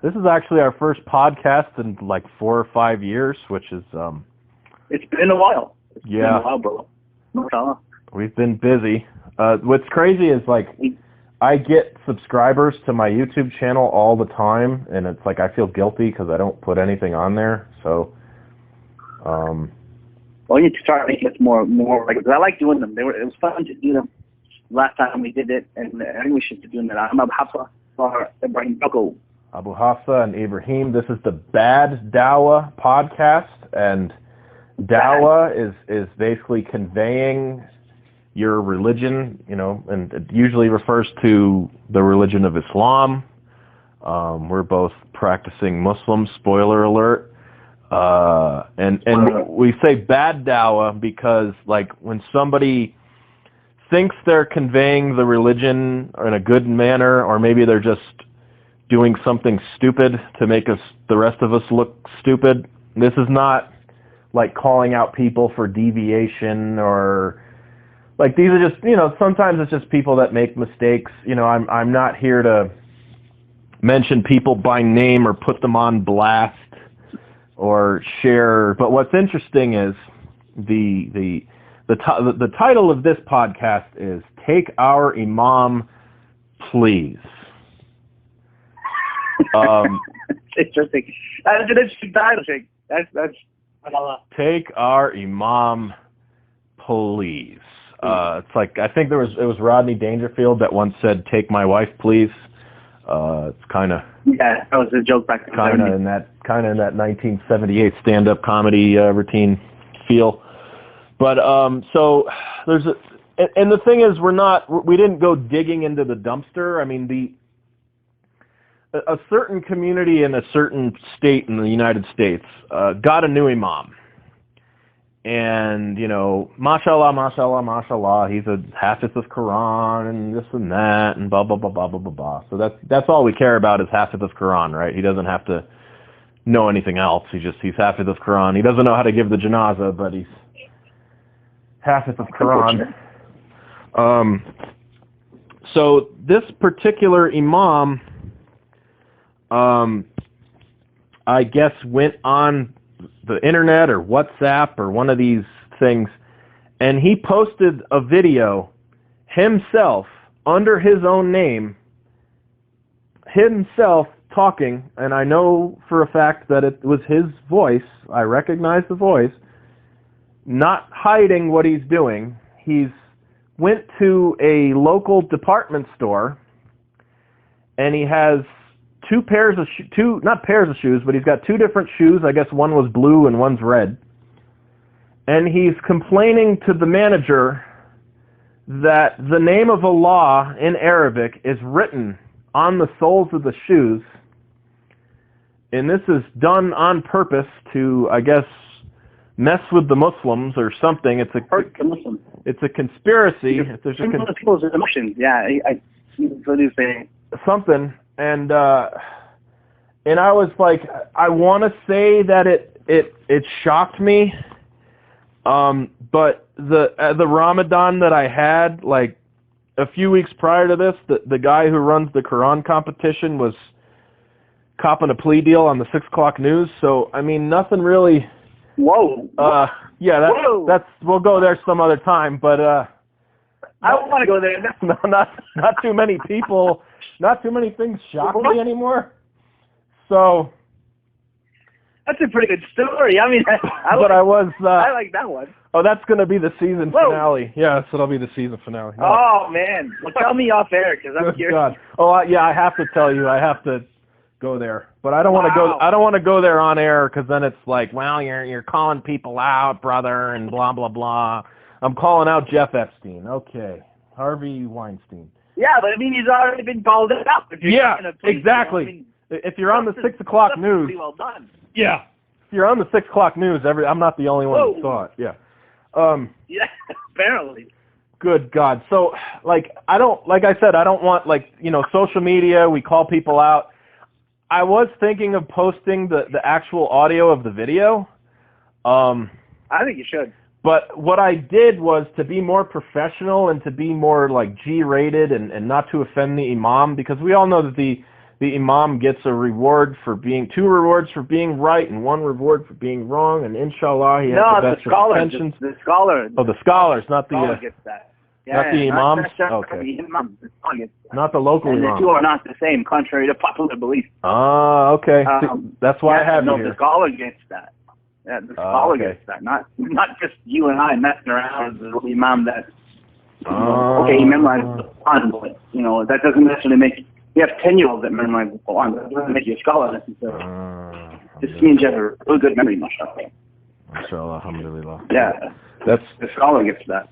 this is actually our first podcast in like 4 or 5 years, which is It's been a while. It's yeah. been a while, bro. No problem. We've been busy. What's crazy is like I get subscribers to my YouTube channel all the time, and it's like I feel guilty because I don't put anything on there. So, well, you need to try to make it more like, because I like doing them. It was fun to do them last time we did it, and I think we should be doing that. I'm Hafsah or Abrahim. Abu Hafsah and Abrahim. This is the Bad Dawah podcast, and Dawah is basically conveying your religion, you know, and it usually refers to the religion of Islam. We're both practicing Muslims, spoiler alert. And we say bad dawah because, like, when somebody thinks they're conveying the religion in a good manner, or maybe they're just doing something stupid to make the rest of us look stupid, this is not like calling out people for deviation, or like, these are just, you know, sometimes it's just people that make mistakes. You know, I'm not here to mention people by name or put them on blast or share. But what's interesting is the title of this podcast is "Take Our Imam, Please." Interesting. That's an interesting title, Shake. That's Take Our Imam, Please. It's like, I think it was Rodney Dangerfield that once said, "Take my wife, please." It's kind of, yeah, that was a joke back then. Kind of in that 1978 stand-up comedy routine feel. But so there's and the thing is, we didn't go digging into the dumpster. I mean, a certain community in a certain state in the United States got a new imam. And, you know, mashallah, mashallah, mashallah, he's a Hafiz of Quran and this and that and blah, blah, blah, blah, blah, blah, blah. So that's all we care about is Hafiz of Quran, right? He doesn't have to know anything else. He's Hafiz of Quran. He doesn't know how to give the janazah, but he's Hafiz of Quran. So this particular imam, I guess, went on the internet or WhatsApp or one of these things, and he posted a video himself under his own name, himself talking, and I know for a fact that it was his voice. I recognize the voice, not hiding what he's doing. He's went to a local department store, and he has not pairs of shoes, but he's got 2 different shoes. I guess one was blue and one's red. And he's complaining to the manager that the name of Allah in Arabic is written on the soles of the shoes. And this is done on purpose to, I guess, mess with the Muslims or something. It's a conspiracy. People's emotions. Yeah, what do you say? Something. And I was like, I want to say that it shocked me, but the Ramadan that I had, like a few weeks prior to this, the guy who runs the Quran competition was copping a plea deal on the 6 o'clock news. So I mean, nothing really. Whoa. Yeah, that's we'll go there some other time, but I don't want to go there. Not too many people. Not too many things shock me anymore. So that's a pretty good story. I mean, I like that one. Oh, that's going to be the season finale. Yeah, so it'll be the season finale. No. Oh man, well, tell me off air because I'm curious. God. Oh yeah, I have to tell you. I have to go there, but I don't want to go. I don't want to go there on air because then it's like, well, you're calling people out, brother, and blah blah blah. I'm calling out Jeff Epstein. Okay, Harvey Weinstein. Yeah, but I mean, he's already been called out. Yeah, exactly. You know, I mean, if you're on the 6 o'clock news, pretty well done. Yeah, if you're on the 6 o'clock news, I'm not the only one who saw it. Yeah. Yeah, apparently. Good God. So, like I said, I don't want, like, you know, social media. We call people out. I was thinking of posting the actual audio of the video. I think you should. But what I did was to be more professional and to be more like G-rated and not to offend the imam, because we all know that the the Imam gets a reward for being, 2 rewards for being right and 1 reward for being wrong, and inshallah he has the best of intentions. The scholar. Oh, the scholars, not the scholar gets that. not the imams? Okay. Okay. The imam, the scholar gets that. Not the local and imam. the 2 are not the same, contrary to popular belief. Ah, okay. That's why I have you no, here. the scholar gets that. Yeah, the scholar okay. gets that. Not just you and I messing around with the imam that. Okay, he memorized the Quran, but that doesn't necessarily make. You have 10-year-olds that memorize the Quran. That doesn't make you a scholar necessarily. Just means you have a really good memory, mashallah. Mashallah, alhamdulillah. Yeah, that's the scholar gets that.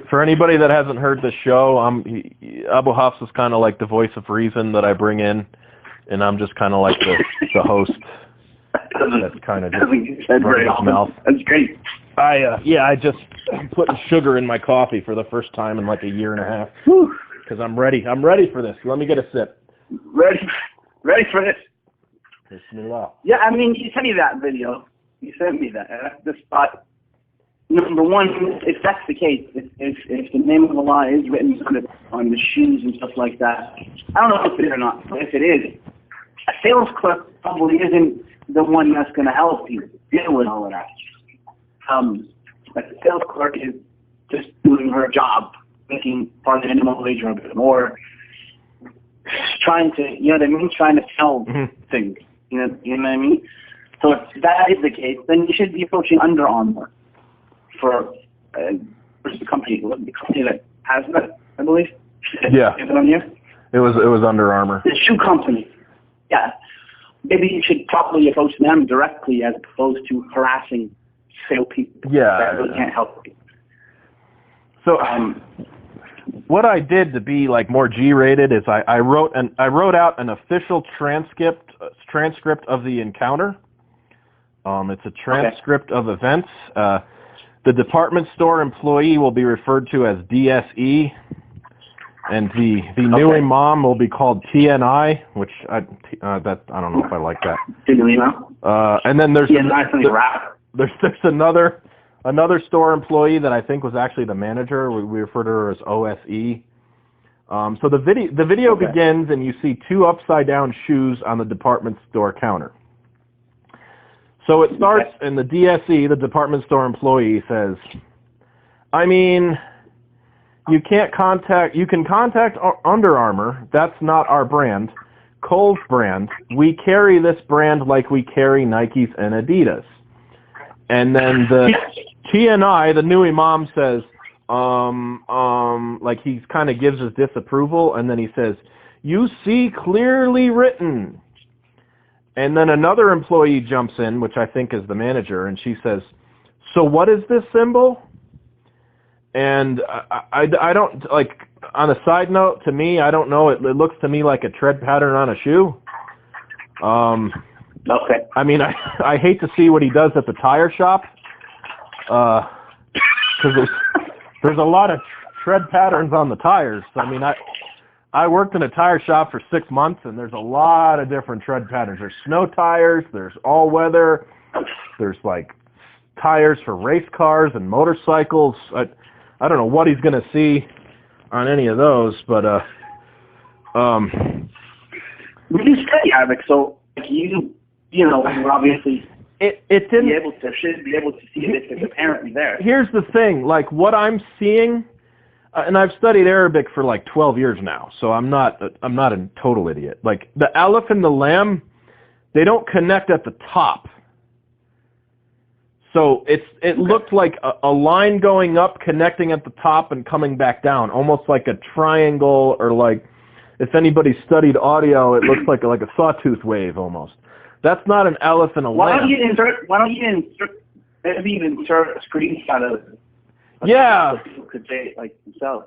For anybody that hasn't heard the show, Abu Hafsah is kind of like the voice of reason that I bring in, and I'm just kind of like the host. That's kind of just running his mouth. That's great. I'm putting sugar in my coffee for the first time in like a year and a half because I'm ready. I'm ready for this. Let me get a sip. Ready for this. Bismillah. Yeah, I mean, you sent me that video. You sent me that. The spot. Number one, if that's the case, if the name of Allah is written on the shoes and stuff like that, I don't know if it is or not, but if it is, a sales clerk probably isn't the one that's going to help you deal with all of that. Like the sales clerk is just doing her job, making part of the minimum wage or a bit more, trying to, trying to sell things. You know what I mean? So if that is the case, then you should be approaching Under Armour for the company that has that, I believe. Yeah. Is it on here? It was Under Armour. The shoe company. Yeah. Maybe you should probably approach them directly as opposed to harassing salespeople. Yeah. That really can't help you. So what I did to be like more G-rated is I wrote out an official transcript of the encounter. It's a transcript of events. The department store employee will be referred to as DSE, and the new imam will be called TNI, which I don't know if I like that. And then there's another store employee that I think was actually the manager. We refer to her as OSE. So the video begins, and you see 2 upside down shoes on the department store counter. So it starts, and the DSE, the department store employee, says, I mean, you can contact Under Armour. That's not our brand. Kohl's brand. We carry this brand like we carry Nikes and Adidas. And then the TNI, the new imam, says, like he kind of gives his disapproval, and then he says, you see clearly written. And then another employee jumps in, which I think is the manager, and she says, so what is this symbol? And I don't, like, on a side note, to me, I don't know, it looks to me like a tread pattern on a shoe. I mean, I hate to see what he does at the tire shop, because there's a lot of tread patterns on the tires. I mean, I worked in a tire shop for 6 months, and there's a lot of different tread patterns. There's snow tires, there's all-weather, there's, like, tires for race cars and motorcycles. I don't know what he's going to see on any of those, but, we do study Arabic, so you're obviously should be able to see it if it's apparently there. Here's the thing, like, what I'm seeing, and I've studied Arabic for like 12 years now, so I'm not a total idiot. Like, the aleph and the lam, they don't connect at the top. So it looked like a line going up, connecting at the top and coming back down, almost like a triangle, or like, if anybody studied audio, it looks like a sawtooth wave almost. That's not an aleph and a lam. Why don't you insert a screenshot of it? Yeah. People could say it like themselves.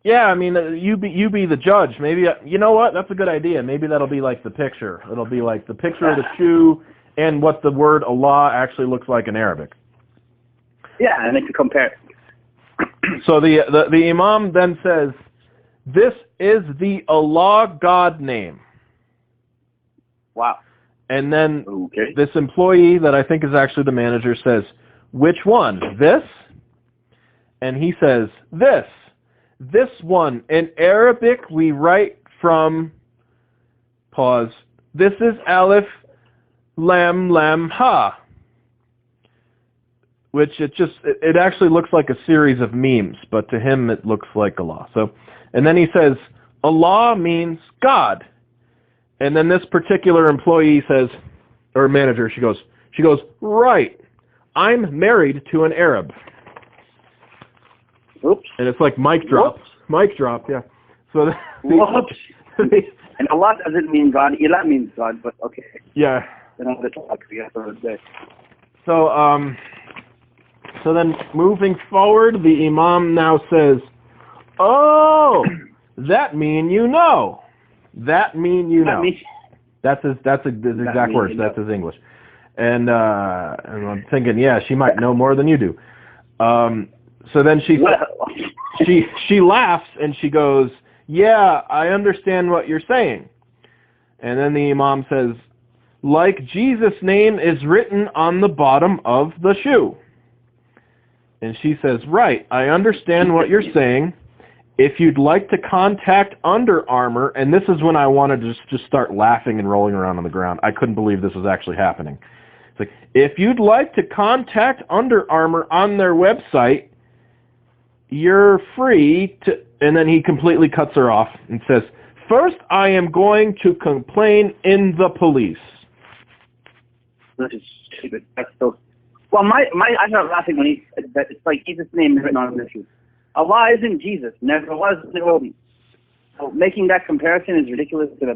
Yeah, I mean, you be the judge. Maybe, you know what? That's a good idea. Maybe that'll be like the picture. It'll be like the picture of the shoe and what the word Allah actually looks like in Arabic. Yeah, and they can compare. So the Imam then says, this is the Allah God name. Wow. And then this employee that I think is actually the manager says, which one? This? And he says, this one. In Arabic, we write from pause. This is Aleph, Lam, Lam, Ha. Which it actually looks like a series of memes, but to him it looks like Allah. So, and then he says, Allah means God. And then this particular employee says, or manager, she goes, right, I'm married to an Arab. Oops. And it's like mic drop. Whoops. Mic drop, yeah. So Whoops. And Allah doesn't mean God. Ilah means God, but okay. Yeah. Another talk we have for the day. So then moving forward, the Imam now says, oh, that mean you know. That mean you know. That's his exact words. That's his English. And I'm thinking, yeah, she might know more than you do. So then she laughs and she goes, yeah, I understand what you're saying. And then the Imam says, like Jesus' name is written on the bottom of the shoe. And she says, right, I understand what you're saying. If you'd like to contact Under Armour, and this is when I wanted to just start laughing and rolling around on the ground. I couldn't believe this was actually happening. It's like, if you'd like to contact Under Armour on their website, you're free to... And then he completely cuts her off and says, first, I am going to complain in the police. This is stupid. That's so... Well, I started laughing when he said that it's like Jesus' name is written on the shoe. Allah isn't Jesus. Never was, never will be. So making that comparison is ridiculous to the...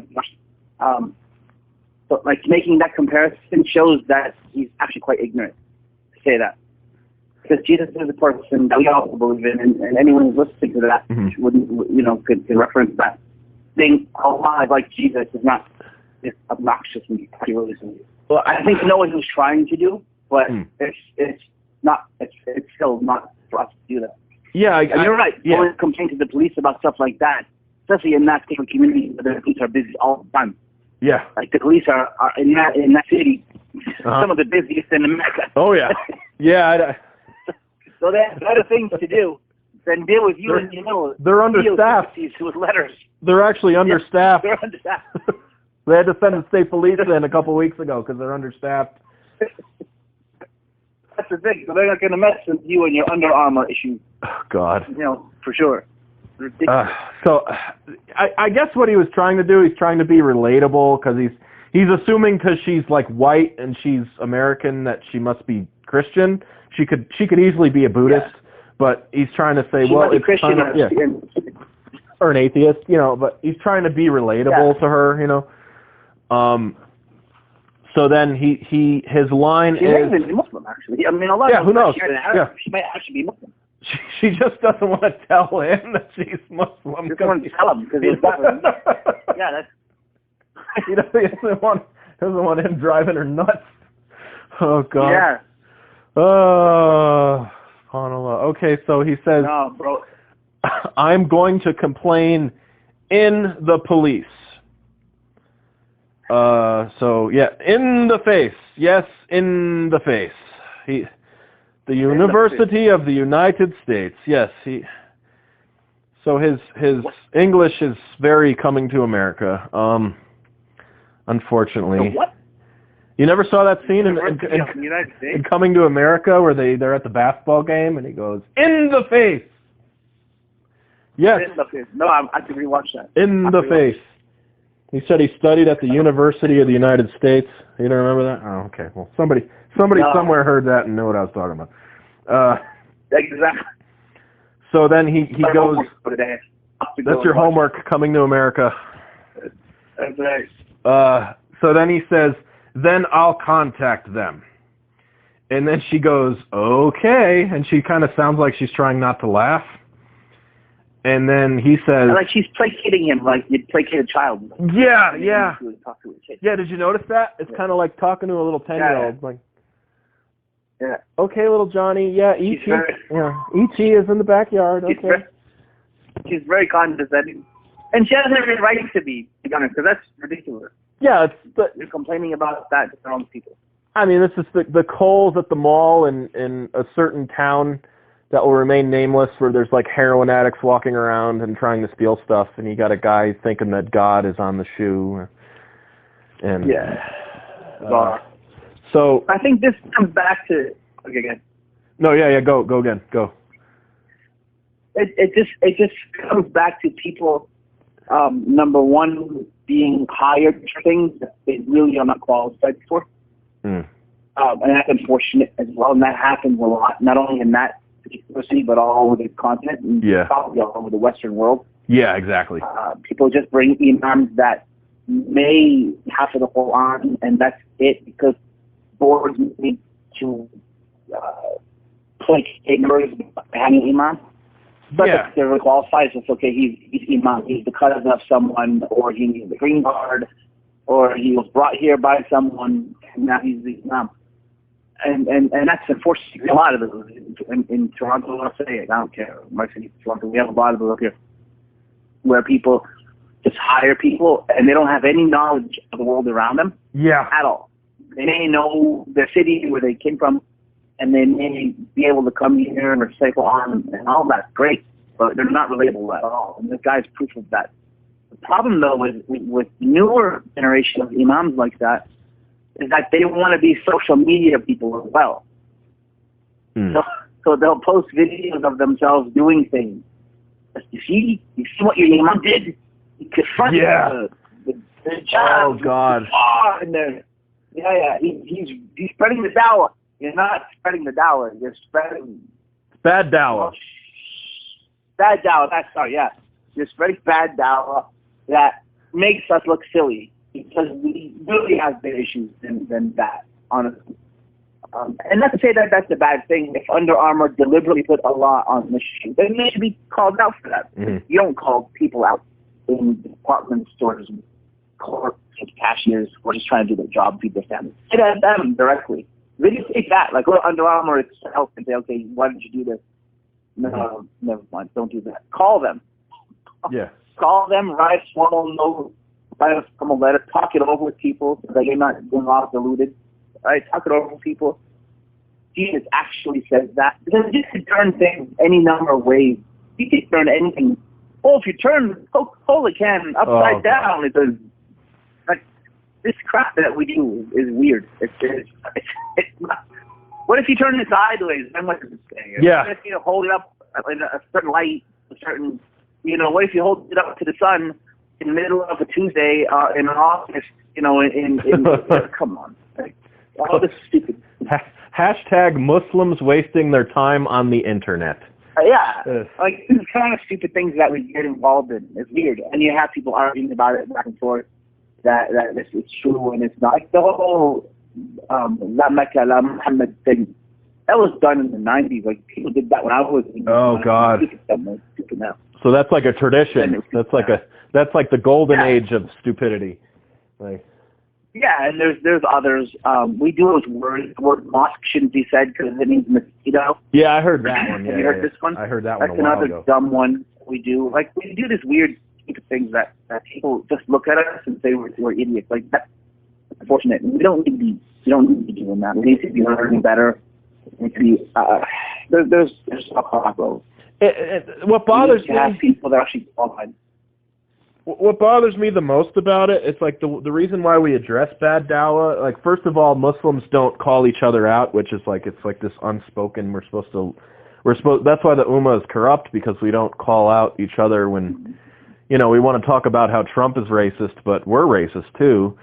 but like making that comparison shows that he's actually quite ignorant to say that. Because Jesus is a person that we all believe in, and anyone who's listening to that could reference that. Saying Allah is like Jesus is not obnoxious and really. Well, I think no one was trying to do, but it's still not for us to do that. Yeah, you're right. Yeah. Always complain to the police about stuff like that, especially in that different community where the police are busy all the time. Yeah, like the police are in that city, some of the busiest in America. Oh yeah, yeah. So they have better things to do than deal with you and they're understaffed. With letters. They're actually understaffed. They're understaffed. They had to send the state police in a couple weeks ago because they're understaffed. That's the thing. So they're not going to mess with you and your Under Armour issue. Oh, God. For sure. So I guess what he was trying to do, he's trying to be relatable because he's assuming because she's like white and she's American that she must be Christian. She could easily be a Buddhist, but he's trying to say, well, it's Christian or an atheist, but he's trying to be relatable to her, So then his line she is... may even be Muslim, actually. I mean, a lot of who knows? She might actually be Muslim. She just doesn't want to tell him that she's Muslim. She doesn't want to tell him because he's that's... He doesn't want him driving her nuts. Oh, God. Yeah. Oh, subhanAllah. Okay, so he says, no, bro. I'm going to complain in the police. So, yeah, in the face. Yes, in the face. The University of the United States. Yes, So his English is very coming to America. Unfortunately. So what? You never saw that scene in Coming to America where they're at the basketball game and he goes, in the face! Yes. In the face. No, I have to rewatch that. In the face. He said he studied at the University of the United States. You don't remember that? Oh, okay. Well, somebody somewhere heard that and knew what I was talking about. Exactly. So then he goes, that's your homework, Coming to America. That's right. So then he says, then I'll contact them. And then she goes, okay. And she kind of sounds like she's trying not to laugh. And then he says... Like she's placating him like you'd placate a child. Yeah, yeah. Yeah, did you notice that? It's kind of like talking to a little 10-year-old. Yeah. Like, yeah. Okay, little Johnny. Yeah, E.T. E.T. is in the backyard. Okay. She's very condescending. And she has every right to be honest, because that's ridiculous. Yeah, you're complaining about that to their own people. I mean, this is the Kohl's at the mall in a certain town that will remain nameless where there's like heroin addicts walking around and trying to steal stuff, and you got a guy thinking that God is on the shoe. And Bizarre. so I think this comes back to again. No, yeah, go again, go. It just comes back to people. Number one, being hired for things that they really are not qualified for. And that's unfortunate as well. And that happens a lot, not only in that particular city, but all over the continent and probably all over the Western world. Yeah, exactly. People just bring imams that may have the whole on, and that's it, because boards need to placate members having imam. But if they're qualified, so it's okay, he's imam. He's the cousin of someone, or he needs the green card, or he was brought here by someone, and now he's the imam. And that's unfortunately a lot of those. In Toronto, I'll say it, I don't care. My city, Toronto, we have a lot of those up here, where people just hire people, and they don't have any knowledge of the world around them at all. They may know their city, where they came from, and they may be able to come here and recycle on, and all that's great, but they're not relatable at all. And this guy's proof of that. The problem, though, with newer generation of imams like that, is that they want to be social media people as well. So they'll post videos of themselves doing things. You see what your imam did? He confronted the child. Oh, God. And then, he's spreading the Dawah. You're not spreading the Dawah. You're spreading bad Dawah. Bad Dawah. You're spreading bad Dawah that makes us look silly, because we really have bigger issues than that, honestly. And not to say that that's a bad thing. If Under Armour deliberately put a law on this issue, then they should be called out for that. You don't call people out in department stores, clerks, cashiers, who are just trying to do their job, feed their family. Hit at them directly. Really take that. Like, go to Under Armour itself and say, okay, why did you do this? No, never mind. Don't do that. Call them. Call them, write a formal note, write a formal letter, talk it over with people so that you're not going off deluded. Right? Talk it over with people. Jesus actually says that. Because you can turn things any number of ways. You can turn anything. Oh, if you turn Coca-Cola can upside down, it does. Like, this crap that we do is weird. It's not. What if you turn it sideways? Then what does it say? What if you hold it up in a certain light, what if you hold it up to the sun in the middle of a Tuesday in an office, come on. Like, all this stupid. Hashtag Muslims wasting their time on the internet. Like, these kind of stupid things that we get involved in. It's weird. And you have people arguing about it back and forth, that this is true and it's not. Like the whole La Mecca, La Muhammad thing, that was done in the 90s. Like, people did that when I was in God. Stupid now. So that's like a tradition. That's like the golden age of stupidity. Like. Yeah, and there's others. We do those words. The word mosque shouldn't be said because it means mosquito. Yeah, I heard that one. Have you heard this one? I heard that one. That's another dumb one we do. Like, we do this weird stupid things that people just look at us and say we're idiots. Like, that's unfortunate. We don't need to be doing that. We need to be learning better. We need to be there's a problem. What bothers me? Have people that are actually qualified. What bothers me the most about it, it's like the reason why we address bad Dawah, like, first of all, Muslims don't call each other out, which is like, it's like this unspoken, that's why the Ummah is corrupt, because we don't call out each other when, we want to talk about how Trump is racist, but we're racist too.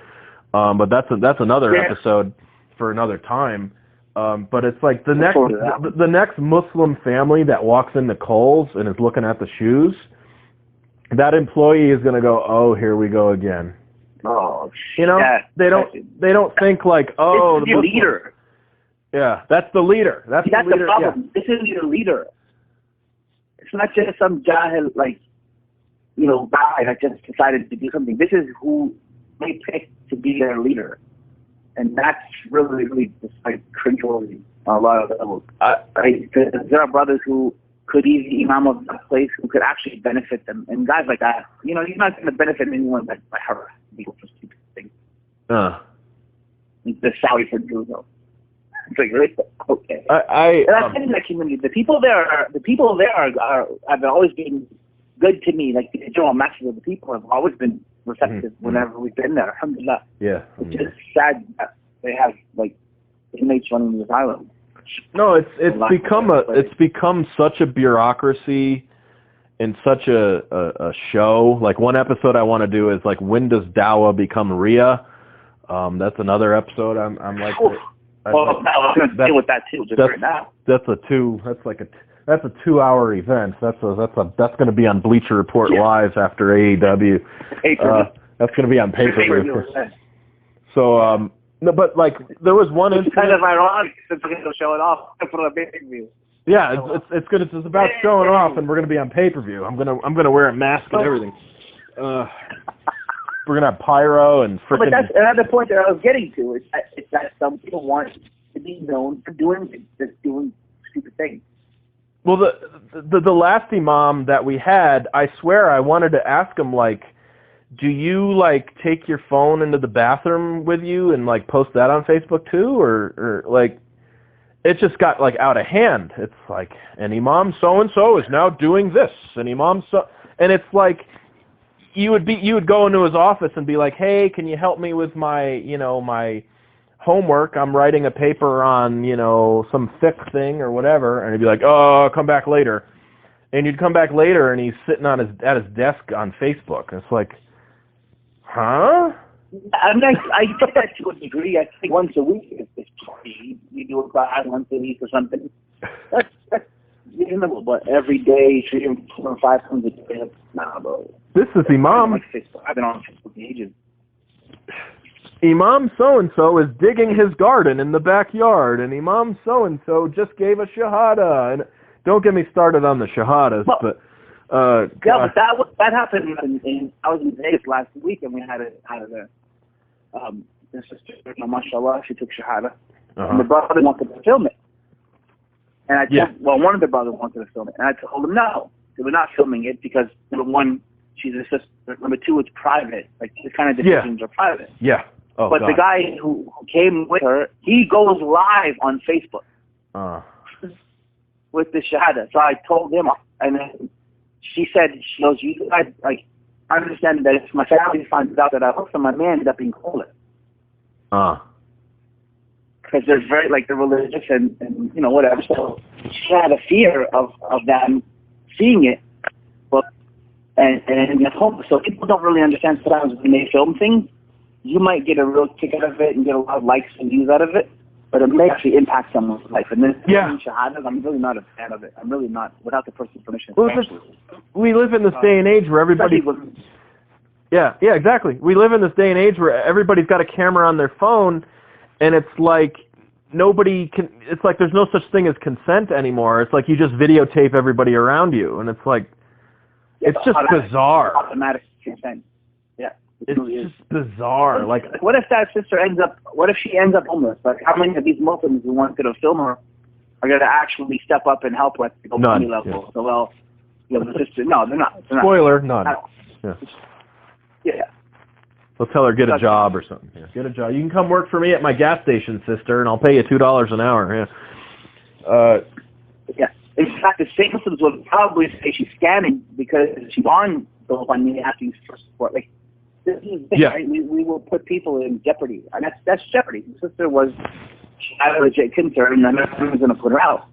But that's another episode for another time. But it's like the next Muslim family that walks into Kohl's and is looking at the shoes, that employee is going to go, oh, here we go again. Oh, they don't think like, oh, this is the leader. Yeah, that's the leader. That's the leader. The problem. Yeah. This is your leader. It's not just some jahil, guy that just decided to do something. This is who they picked to be their leader. And that's really, really just like cringeworthy on a lot of levels. There are brothers who could be the imam of that place who could actually benefit them. And guys like that, you're not going to benefit anyone by her people for stupid things. They're sorry for doing so. It's like, really? Okay. And I've been in that community. The people there have always been good to me. Like, the general message of the people have always been receptive whenever we've been there. Alhamdulillah. Yeah. It's just sad that they have like inmates running the asylum. No, it's become such a bureaucracy and such a show. Like one episode I want to do is like, when does Dawah become Rhea? That's another episode. I'm like, I was going to deal with that too. Just right now. That's a 2-hour event. That's going to be on Bleacher Report Live after AEW. That's going to be on pay-per-view. So, no, but like there was one incident. It's kind of ironic since we're going to show it off for a pay-per-view. Yeah, it's good. It's about showing off, and we're going to be on pay-per-view. I'm gonna wear a mask and everything. We're gonna have pyro and freaking. But that's another point that I was getting to. It's that some people want to be known for doing stupid things. Well, the last imam that we had, I swear I wanted to ask him, like, do you like take your phone into the bathroom with you and like post that on Facebook too, or like, it just got like out of hand. It's like, an imam so and so is now doing this, and imam so, and it's like you would go into his office and be like, hey, can you help me with my my homework? I'm writing a paper on some fiqh thing or whatever, and he'd be like, oh, I'll come back later, and you'd come back later and he's sitting at his desk on Facebook, and it's like, huh? I mean, I get that to a degree. I think once a week is plenty. You do a class once a week or something. That's reasonable. But every day, 3 or 4 or 5 times a day, nah, bro. This is Imam. I've been on Facebook ages. Imam so-and-so is digging his garden in the backyard, and Imam so-and-so just gave a shahada. And don't get me started on the shahadas, but... but that happened I was in Vegas last week, and we had a sister, mashallah, she took shahada, and the brother wanted to film it, and one of the brothers wanted to film it, and I told him no, we're not filming it because number one, she's a sister, number two, it's private, like these kind of decisions are private. Yeah. Oh, but the guy who came with her, he goes live on Facebook with the shahada, so I told him, and then she said, she goes, you guys, like, I understand that if my family finds out that I work for my man, end up being called. Because they're very, like, they're religious and whatever. So she had a fear of them seeing it. But, and at home, so people don't really understand sometimes when they film things, you might get a real kick out of it and get a lot of likes and views out of it. But it may actually impact someone's life. And then shahadas, I'm really not a fan of it. I'm really not, without the person's permission. Well, we live in this day and age where everybody... Yeah, exactly. We live in this day and age where everybody's got a camera on their phone, and it's like nobody can... It's like there's no such thing as consent anymore. It's like you just videotape everybody around you, and it's like... It's just bizarre. Automatic consent. Yeah. It's just bizarre. Like, what if that sister what if she ends up homeless? Like, how many of these Muslims who wanted to film her are going to actually step up and help with the money level? Yeah. So, well, the sister, no, they're not. Spoiler, none. Yeah. They'll tell her, get a job or something. Yeah, get a job. You can come work for me at my gas station, sister, and I'll pay you $2 an hour. Yeah. In fact, the same Muslims would probably say she's scamming because she's on the money asking for support. Like, this is the thing, right? We will put people in jeopardy. And that's jeopardy. The sister she had a legit concern, and everyone's going to put her out.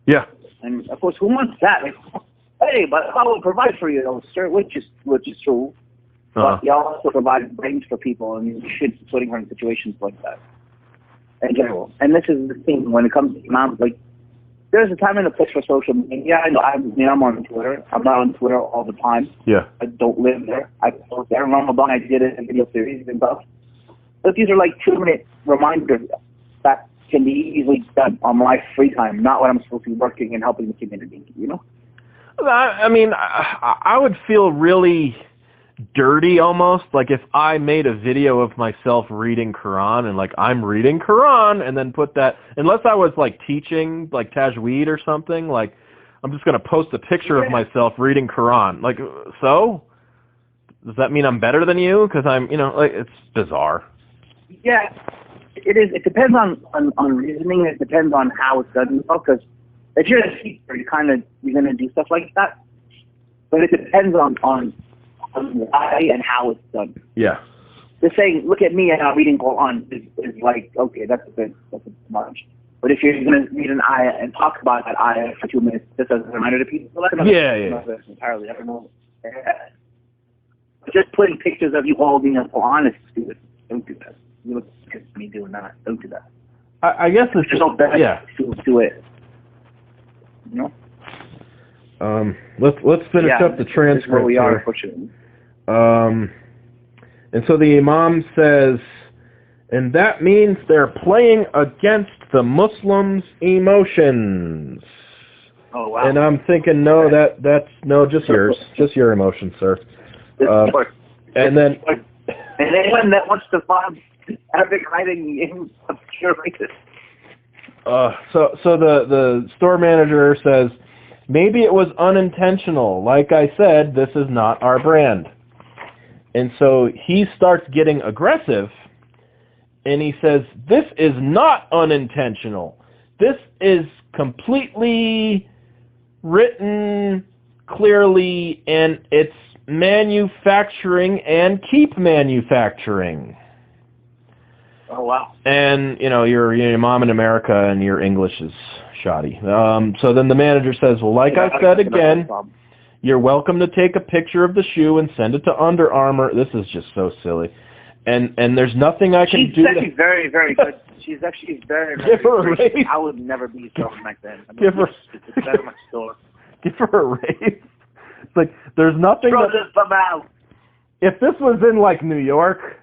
Yeah. And, of course, who wants that? Like, hey, but I will provide for you, sir, which is true. But you also provide brains for people, and you should be putting her in situations like that in general. And this is the thing when it comes to Imam. Like, there's a time and a place for social media. I know. I'm on Twitter. I'm not on Twitter all the time. Yeah. I don't live there. I post there. Ramadan, I did it in video series and stuff. But these are like 2-minute reminders that can be easily done on my free time, not when I'm supposed to be working and helping the community. I mean, I would feel really dirty almost, like if I made a video of myself reading Quran and like I'm reading Quran and then put that, unless I was like teaching like tajweed or something, like I'm just going to post a picture of myself reading Quran. Like, so does that mean I'm better than you? Because I'm, like, it's bizarre. Yeah, it is. It depends on reasoning. It depends on how it's done. Because if you're a teacher, you're going to do stuff like that. But it depends on why and how it's done. Yeah. Just saying, look at me and I'm reading Quran is like, okay, that's a bit much. But if you're going to read an ayah and talk about that ayah for 2 minutes, just as a reminder to people, that's another entirely. I don't know. Just putting pictures of you holding a Quran is stupid. Don't do that. You look at me doing that. Don't do that. I guess it's There's no benefit to it. You know? Let's finish up the transcript. This is where we are, unfortunately. And so the Imam says, and that means they're playing against the Muslims' emotions. Oh, wow. And I'm thinking, no, that's just yours. Just your emotions, sir. And then... And anyone that wants to find Arabic writing in obscure races. So the store manager says, maybe it was unintentional. Like I said, this is not our brand. And so he starts getting aggressive, and he says, this is not unintentional. This is completely written clearly, and it's manufacturing and keep manufacturing. Oh, wow. And, your mom in America and your English is shoddy. So then the manager says, well, like I said again, you're welcome to take a picture of the shoe and send it to Under Armour. This is just so silly. And there's nothing I can do. She's actually very, very good. She's actually very, very good. I would never be so back then. Give her it's better much store. Give her a raise. It's like, there's nothing. Throw this bum out. If this was in, like, New York,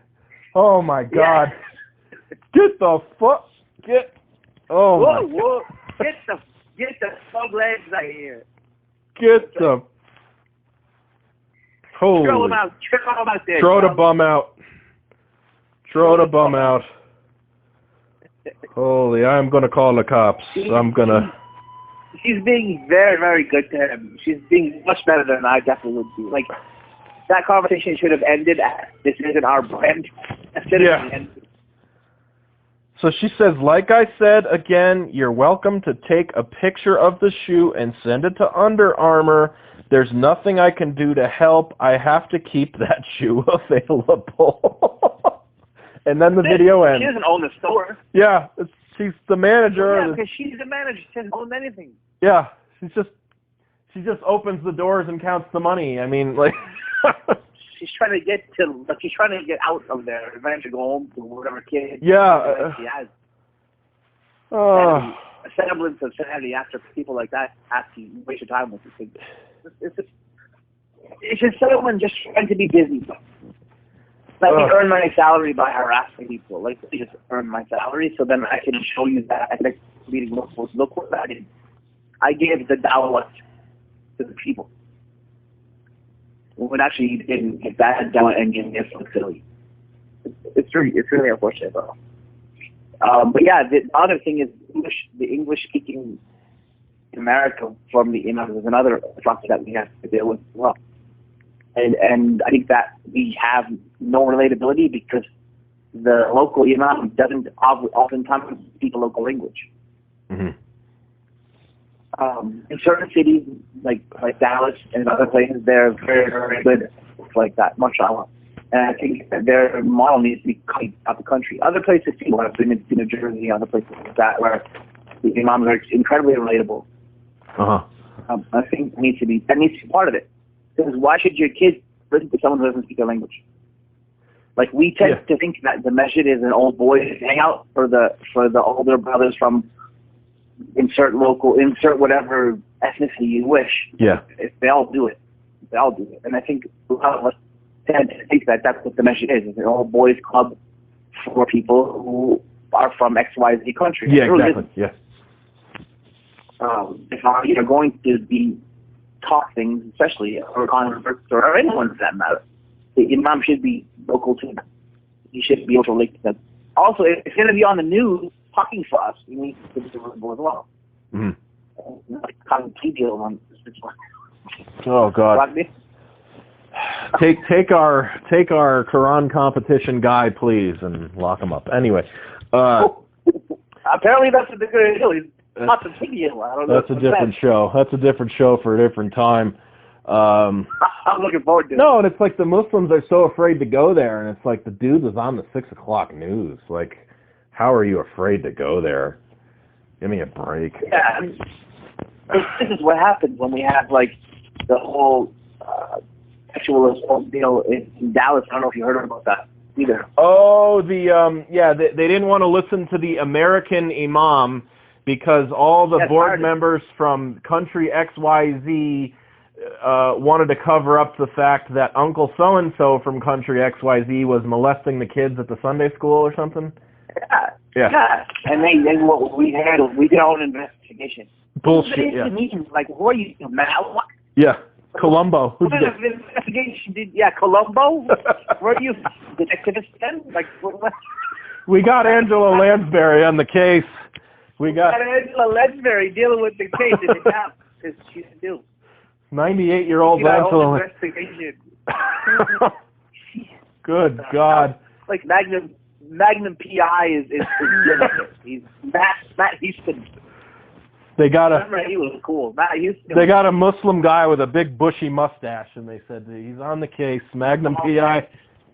oh, my God. Yeah. Get the fuck. Oh, whoa, my whoa. God. Get the frog legs out here. Get the... Holy. Throw him out. Throw him out there. Throw the bum out. Throw the bum out. Holy, I'm going to call the cops. I'm going to... She's being very, very good to him. She's being much better than I definitely would be. Like, that conversation should have ended at, this isn't our brand. Yeah. So she says, like I said, again, you're welcome to take a picture of the shoe and send it to Under Armour. There's nothing I can do to help. I have to keep that shoe available. And then the video ends. She doesn't own the store. Yeah, she's the manager. Yeah, because she's the manager. She doesn't own anything. Yeah, she just opens the doors and counts the money. I mean, like... She's trying to get out of there, eventually go home to whatever kid she has. A semblance of sanity after people like that have to waste your time with this thing. It's just someone just trying to be busy. Let me earn my salary by harassing people. Like, let me just earn my salary so then I can show you that I think meeting look what I did. I gave the Dawah to the people. When actually he didn't get that down and get it so silly. It's really unfortunate though. But yeah, the other thing is the English speaking America from the Imam is another factor that we have to deal with as well. And I think that we have no relatability because the local Imam doesn't oftentimes speak a local language. Mm-hmm. In certain cities, like Dallas and other places, they're very, very good like that, mashallah. And I think that their model needs to be copied out the country. Other places too, I've been in New Jersey, other places like that, where the imams are incredibly relatable. I think that needs to be part of it. Because why should your kids listen to someone who doesn't speak their language? Like, we tend to think that the masjid is an old boys hangout for the older brothers from insert whatever ethnicity you wish. Yeah. If they all do it. And I think a lot of us tend to think that that's what the masjid is. It's an old boys club for people who are from XYZ country. Yeah, exactly. Yeah. If you're going to be taught things, especially or converts or anyone for that matter, the imam should be local to them. He should be able to relate to them. Also, if it's going to be on the news talking for us, we need to be visible as well. Mm-hmm. Like plea deal on this one. Oh God. Take our Quran competition guy, please, and lock him up. Anyway. Apparently that's what they're going to do. Not the video. I don't know. That's a different show. That's a different show for a different time. Um, I'm looking forward to it. No, and it's like the Muslims are so afraid to go there, and it's like the dude was on the 6 o'clock news. Like, how are you afraid to go there? Give me a break. Yeah, this is what happens when we have like the whole sexual assault deal in Dallas. I don't know if you heard about that either. Oh, they didn't want to listen to the American Imam because all the board members from country XYZ wanted to cover up the fact that Uncle so-and-so from country XYZ was molesting the kids at the Sunday school or something. Yeah. And we did our own investigation. Bullshit, yeah. Like, what are you, Matt? Yeah. Columbo. What kind of investigation did, Columbo? Were you detective then? Like, what? We got Angela Lansbury on the case. We got Angela Lansbury dealing with the case in the town, because she's due. 98-year-old Angela. Investigation. Good God. Like Magnum PI is he's Matt Houston. They got he was cool. Matt Houston. They got a Muslim guy with a big bushy mustache, and they said he's on the case. Magnum PI,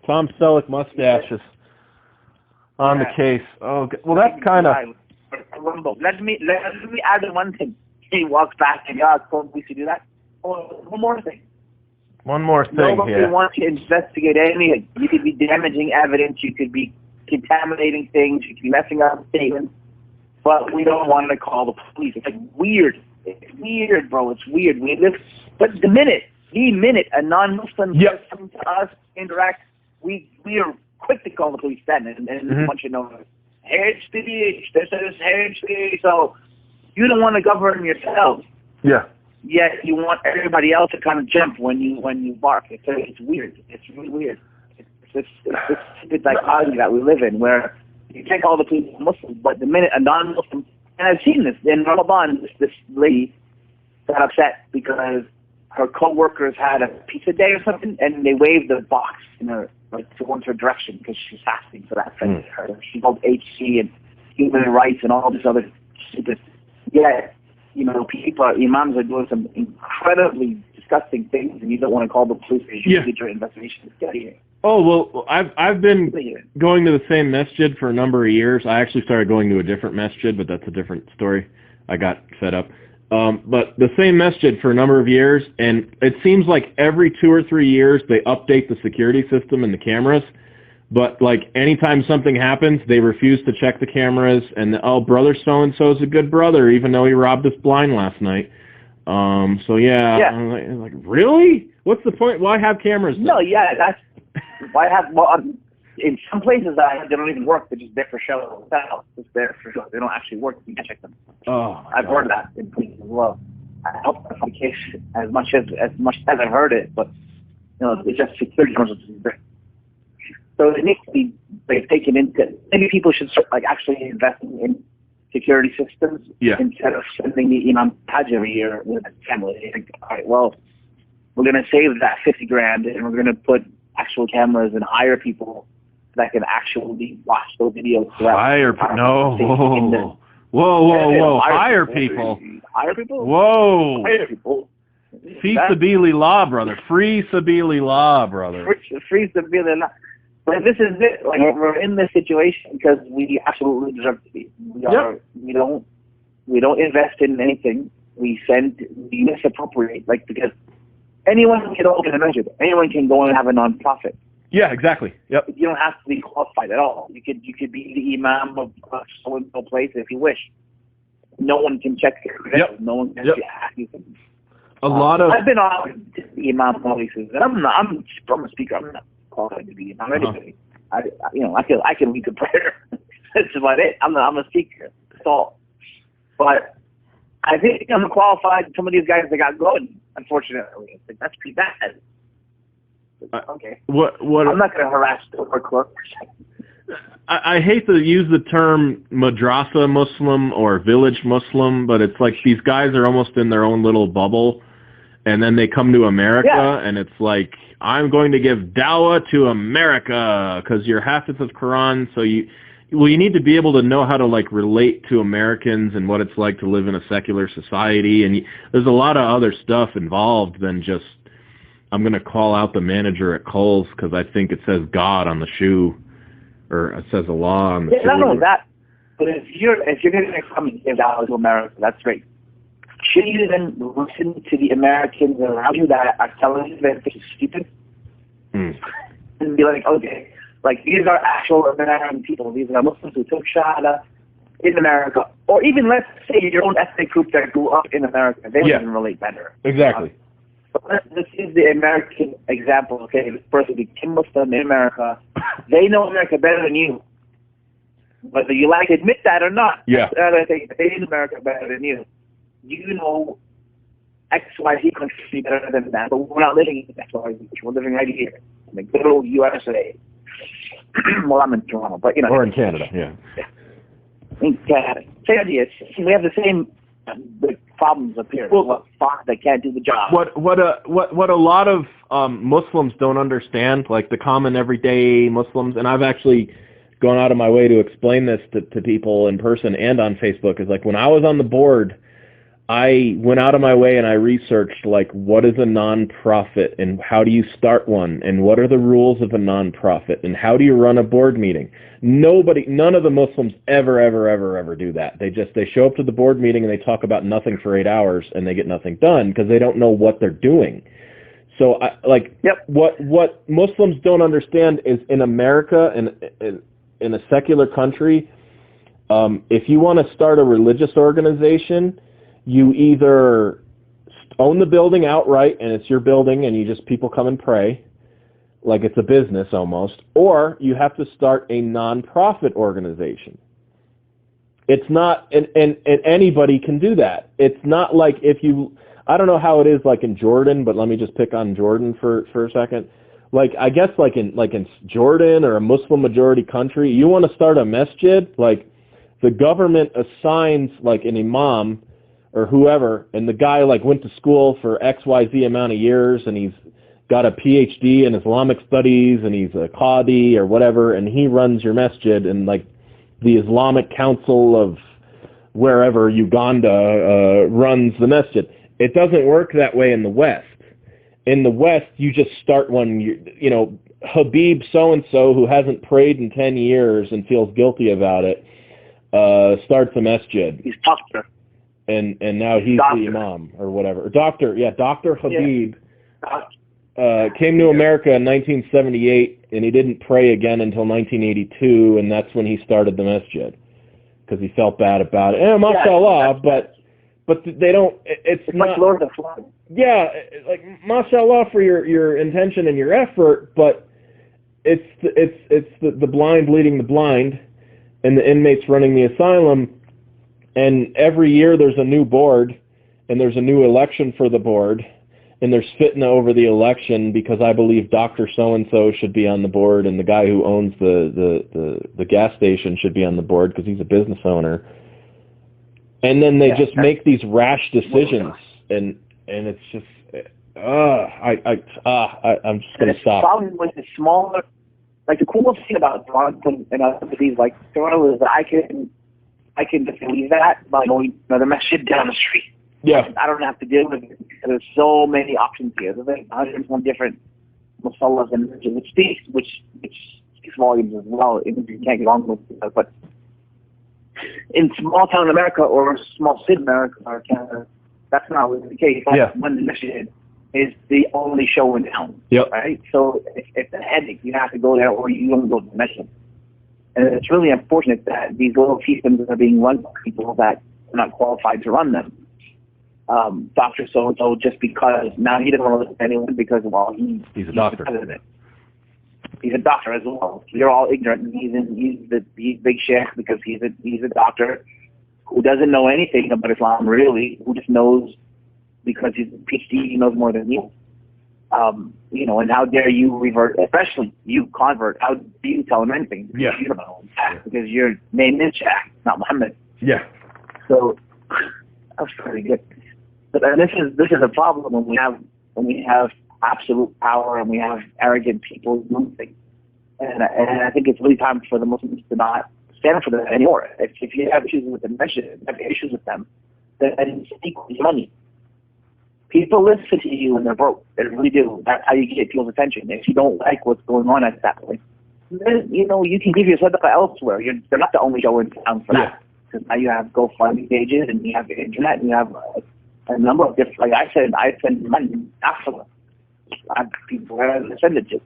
Tom Selleck mustache is on the case. Oh, well, that's kind of. Let me add one thing. He walks back and we should do that. Oh, one more thing. Nobody wants to investigate anything. You could be damaging evidence. You could be contaminating things. You could be messing up statements. But we don't want to call the police. It's like weird. It's weird, bro. It's weird. But the minute a non-Muslim comes to us, interact, we are quick to call the police then and want you to know, hate speech. This is hate speech. So you don't want to govern yourself. Yeah. Yet you want everybody else to kind of jump when you bark. It's weird. It's really weird. It's this dichotomy that we live in, where you can't call the police Muslims, but the minute a non-Muslim, and I've seen this in Ramadan, this lady got upset because her co-workers had a pizza day or something, and they waved the box in her towards her direction because she's fasting, so that offended her. She called HC and human rights and all this other stupid. Yeah. People, imams are doing some incredibly disgusting things, and you don't want to call the police because you did your investigation. Get out of here. Oh, well, I've been going to the same masjid for a number of years. I actually started going to a different masjid, but that's a different story. I got fed up. But the same masjid for a number of years, and it seems like every 2 or 3 years they update the security system and the cameras. But, like, anytime something happens, they refuse to check the cameras, and, brother so-and-so is a good brother, even though he robbed us blind last night. I'm like, really? What's the point? Why have cameras? No, that's... Why have... Well, in some places, they don't even work. They're just there for show. Just there for show. They don't actually work. You can check them. Oh, I've heard that in places as well. I hope that's the case as much as I've heard it, but, it's just security cameras. So it needs to be taken into. Maybe people should start actually investing in security systems instead of sending the Imam Hajj every year with a family. They think, all right, well, we're going to save that $50,000 and we're going to put actual cameras and hire people that can actually watch those videos. Hire people? No. Whoa. Hire people. Hire people? Whoa. Hire people. Fi sabilillah, brother. Free sabilillah, brother. Free sabilillah. But this is it. Like, we're in this situation because we absolutely deserve to be. We don't invest in anything. We misappropriate. Because anyone can open a masjid. Anyone can go and have a non-profit. Yeah, exactly. Yep. You don't have to be qualified at all. You could be the imam of so and so place if you wish. No one can check your credentials. No one can ask you something. I've been on the imam places, and I'm a speaker. I'm not qualified to be imam. Anybody. I can lead the prayer. That's about it. I'm a speaker. That's all. But I think I'm qualified. Some of these guys that got going, unfortunately, that's pretty bad. Okay. What? I'm not going to harass the clerks. I hate to use the term madrasa Muslim or village Muslim, but it's like these guys are almost in their own little bubble, and then they come to America, and it's like, I'm going to give Dawah to America because you're Hafiz of Quran, so you well, you need to be able to know how to like relate to Americans and what it's like to live in a secular society, and there's a lot of other stuff involved than just I'm going to call out the manager at Kohl's because I think it says God on the shoe, or it says Allah on the shoe. Not only that, but if you're going to come and give dollars to America, that's great. Should you then listen to the Americans around you that are telling you that this is stupid? And be like, okay, like these are actual American people. These are Muslims who took Shahada in America. Or even, let's say, your own ethnic group that grew up in America. They would even relate better. Exactly. But this is the American example. Okay, this person became Muslim in America. They know America better than you. Whether you like to admit that or not. Yeah. I think they know America better than you. You know XYZ country better than that, but we're not living in XYZ. We're living right here in the good old USA. Well, I'm in Toronto, but you know. Or in Canada, yeah. In Canada. Same idea. We have the same problems up here. Well, they can't do the job. What a lot of Muslims don't understand, like the common everyday Muslims, and I've actually gone out of my way to explain this to people in person and on Facebook, is like when I was on the board, I went out of my way and I researched like what is a non-profit and how do you start one and what are the rules of a non-profit and how do you run a board meeting. None of the Muslims ever do that. They show up to the board meeting and they talk about nothing for 8 hours and they get nothing done because they don't know what they're doing. So what Muslims don't understand is in America and in a secular country, if you want to start a religious organization, you either own the building outright and it's your building and you just people come and pray like it's a business almost, or you have to start a non-profit organization. It's not, and anybody can do that. It's not like I don't know how it is like in Jordan, but let me just pick on Jordan for a second. Like I guess like in Jordan or a Muslim majority country, you want to start a masjid, like the government assigns like an imam or whoever, and the guy like went to school for XYZ amount of years, and he's got a PhD in Islamic studies, and he's a qadi or whatever, and he runs your masjid, and like the Islamic Council of wherever, Uganda, runs the masjid. It doesn't work that way in the West. In the West, you just start one, you know, Habib so-and-so who hasn't prayed in 10 years and feels guilty about it, starts a masjid. He's doctor. And now he's the imam or whatever. Dr. Habib came to America in 1978, and he didn't pray again until 1982, and that's when he started the masjid because he felt bad about it. And mashallah, but they don't. It's not much lower than flood. Yeah, like mashallah for your intention and your effort, but it's the blind leading the blind, and the inmates running the asylum. And every year there's a new board, and there's a new election for the board, and there's fitna over the election because I believe Dr. So-and-so should be on the board, and the guy who owns the gas station should be on the board because he's a business owner. And then they just make these rash decisions, and it's just, I'm just going to stop. The problem with the smaller, like the coolest thing about Toronto and other cities like Toronto is that I can just leave that by going to another masjid down the street. Yeah. I don't have to deal with it because there's so many options here. There's like 101 different musallas and which speaks volumes as well. You can't get wrong with it. But in small town America or small city America or Canada, that's not always the case. When the masjid is the only show in town. Yep. Right? So if it's a headache, you have to go there or you don't go to the masjid. And it's really unfortunate that these little fiefdoms are being run by people that are not qualified to run them. Dr. So-and-so, just because now he doesn't want to listen to anyone because, well, he's a doctor. He's a doctor as well. You're all ignorant. And he's big sheikh because he's a doctor who doesn't know anything about Islam really, who just knows because he's a PhD, he knows more than you. You know, and how dare you revert, especially you convert, how do you tell him anything? Yeah. You don't know, because your name is Shaq, not Muhammad. Yeah. So, that's pretty good. But this is a problem when we have absolute power and we have arrogant people doing things. And I think it's really time for the Muslims to not stand for that anymore. If you have issues with the masjid, have issues with them, then speak with money. People listen to you when they're broke. They really do. That's how you get people's attention. If you don't like what's going on at that point, then, you can give your sadaqah elsewhere. They're not the only show in town for that. Because now you have GoFundMe pages, and you have the internet, and you have a number of different, like I said, I send money after. I have people where I send it to.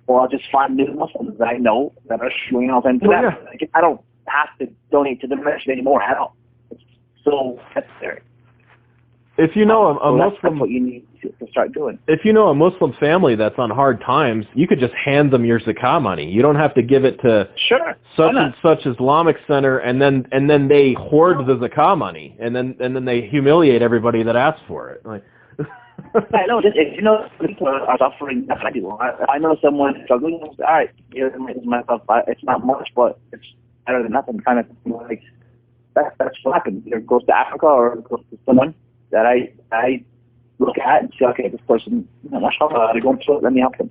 Or I'll just find new Muslims that I know that are showing out into them. Yeah. Like, I don't have to donate to the masjid anymore at all. It's so necessary. If you know a Muslim, that's what you need to start doing. If you know a Muslim family that's on hard times, you could just hand them your zakah money. You don't have to give it to such and such Islamic center, and then they hoard the zakah money, and then they humiliate everybody that asks for it. Like, I know. If you know people are suffering, I know someone struggling. All right, here's myself. It's not much, but it's better than nothing. Kind of like that's what happens. Either it goes to Africa or it goes to someone that I look at and say, okay, this person, mashallah, they're going through it, let me help them.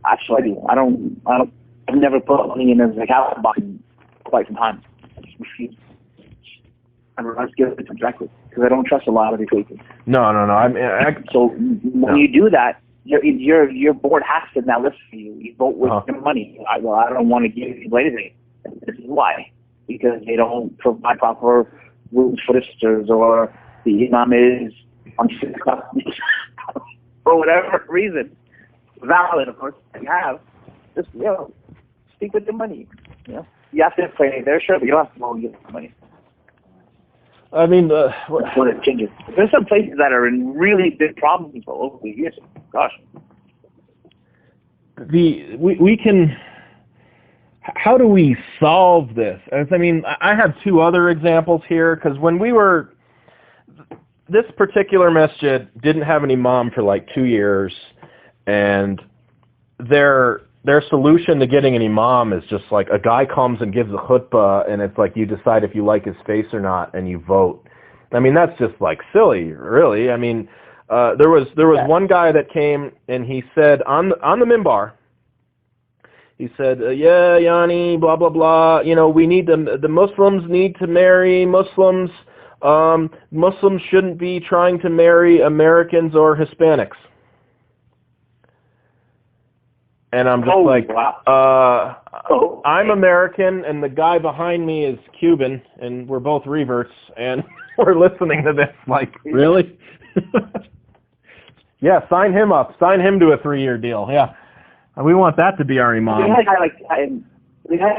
Actually, I do. I've never put money in a zakat box in quite some time. I just refuse. I refuse to give it directly because I don't trust a lot of these people. No. So when you do that, your board has to now listen to you. You vote with your money. I don't want to give people anything. This is why. Because they don't provide proper rules for the sisters, or the Imam is on for whatever reason, valid, of course, you have, just, speak with the money. You have to pray there, sure, but you don't have to go get the money. I mean, that's what it changes. There's some places that are in really big problems for over the years. Gosh. We can. How do we solve this? I mean, I have two other examples here, because when this particular masjid didn't have an imam for like 2 years, and their solution to getting an imam is just like a guy comes and gives a khutbah, and it's like you decide if you like his face or not, and you vote. I mean, that's just like silly, really. I mean, there was one guy that came and he said on the minbar, he said, yeah, Yanni, blah, blah, blah, we need the Muslims need to marry Muslims. Muslims shouldn't be trying to marry Americans or Hispanics. And I'm just I'm American, and the guy behind me is Cuban, and we're both reverts, and we're listening to this like, really? Yeah, sign him up. Sign him to a 3-year deal, yeah. We want that to be our imam. We had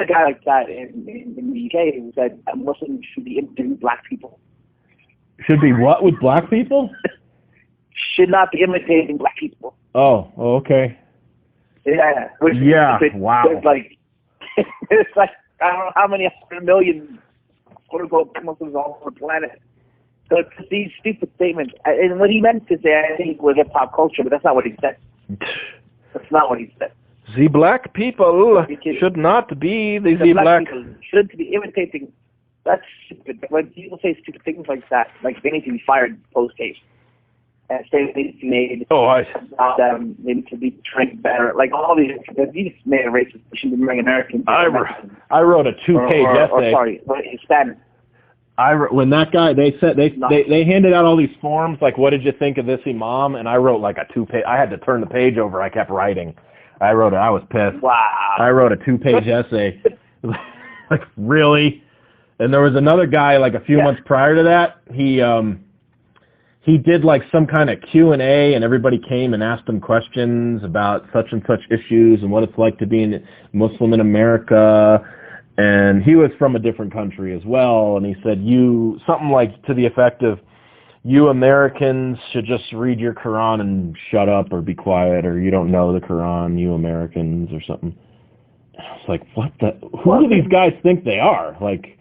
a guy like that in the UK who said that Muslims should be imitating black people. Should be what with black people? Should not be imitating black people. Oh, okay. Yeah. Wow. It's like I don't know how many 100 million quote unquote Muslims all over the planet. So it's these stupid statements, and what he meant to say, I think, was hip hop culture, but that's not what he said. That's not what he said. The black people should not be the black people should be imitating. That's stupid. When people say stupid things like that, like they need to be fired post-haste. And statements need to be made about them, they need to be trained better. Like all these, he just made a racist. They shouldn't be marrying Americans. I wrote a 2-page essay. Hispanic. When that guy, they handed out all these forms, like, what did you think of this imam? And I wrote like a 2-page. I had to turn the page over. I kept writing. I was pissed. Wow. I wrote a 2-page essay. Like, really? And there was another guy like a few months prior to that. He did like some kind of Q&A, and everybody came and asked him questions about such and such issues and what it's like to be a Muslim in America. And he was from a different country as well, and he said, something like to the effect of, you Americans should just read your Quran and shut up or be quiet, or you don't know the Quran, you Americans, or something. I was like, who do these guys think they are? Like,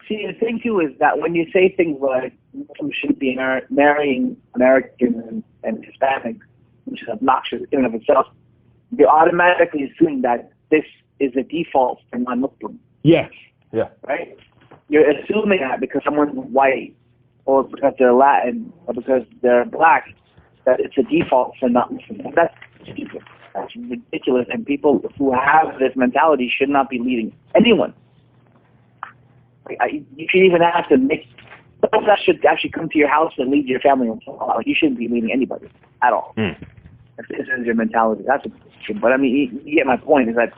see, the thing too is that when you say things like Muslims should be marrying Americans and Hispanics, which is obnoxious in and of itself, you're automatically assuming that this is a default for non-Muslims. Yes. Yeah. Right? You're assuming that because someone's white, or because they're Latin, or because they're black, that it's a default for non-Muslims. That's stupid. That's ridiculous, and people who have this mentality should not be leading anyone. You should even have to make those that should actually come to your house and lead your family. Like, you shouldn't be leading anybody at all. If this is your mentality, that's a question. But I mean, you get my point. Is that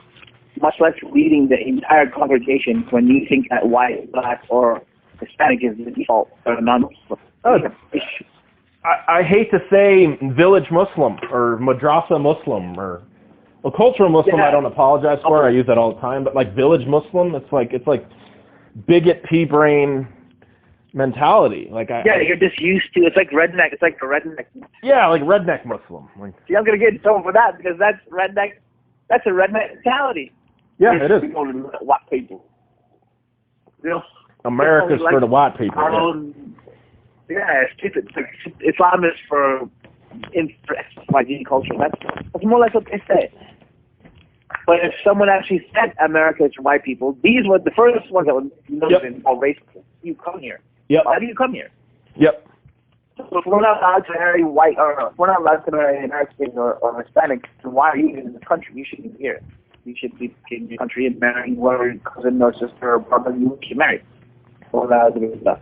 much less leading the entire congregation when you think that white, black, or Hispanic is the default or non-Muslim. I hate to say village Muslim or madrasa Muslim or cultural Muslim. I don't apologize for. I use that all the time. But like village Muslim, it's like bigot pea brain mentality. You're just used to. It's like redneck. It's like the redneck. Yeah, like redneck Muslim. See, I'm gonna get in trouble for that because that's redneck. That's a redneck mentality. Yeah, it is. White people. You know, America's for the white people. It's stupid. Islam is for XYZ culture. That's more like what they say. But if someone actually said America is for white people, these were the first ones that would know been all racist. You come here. Yep. Why do you come here? Yep. So if we're not allowed to marry white, or if we're not allowed to marry Americans or Hispanics, then why are you in the country? You shouldn't be here. You should be in the country and marrying whoever cousin or sister or brother you should marry. All that other stuff.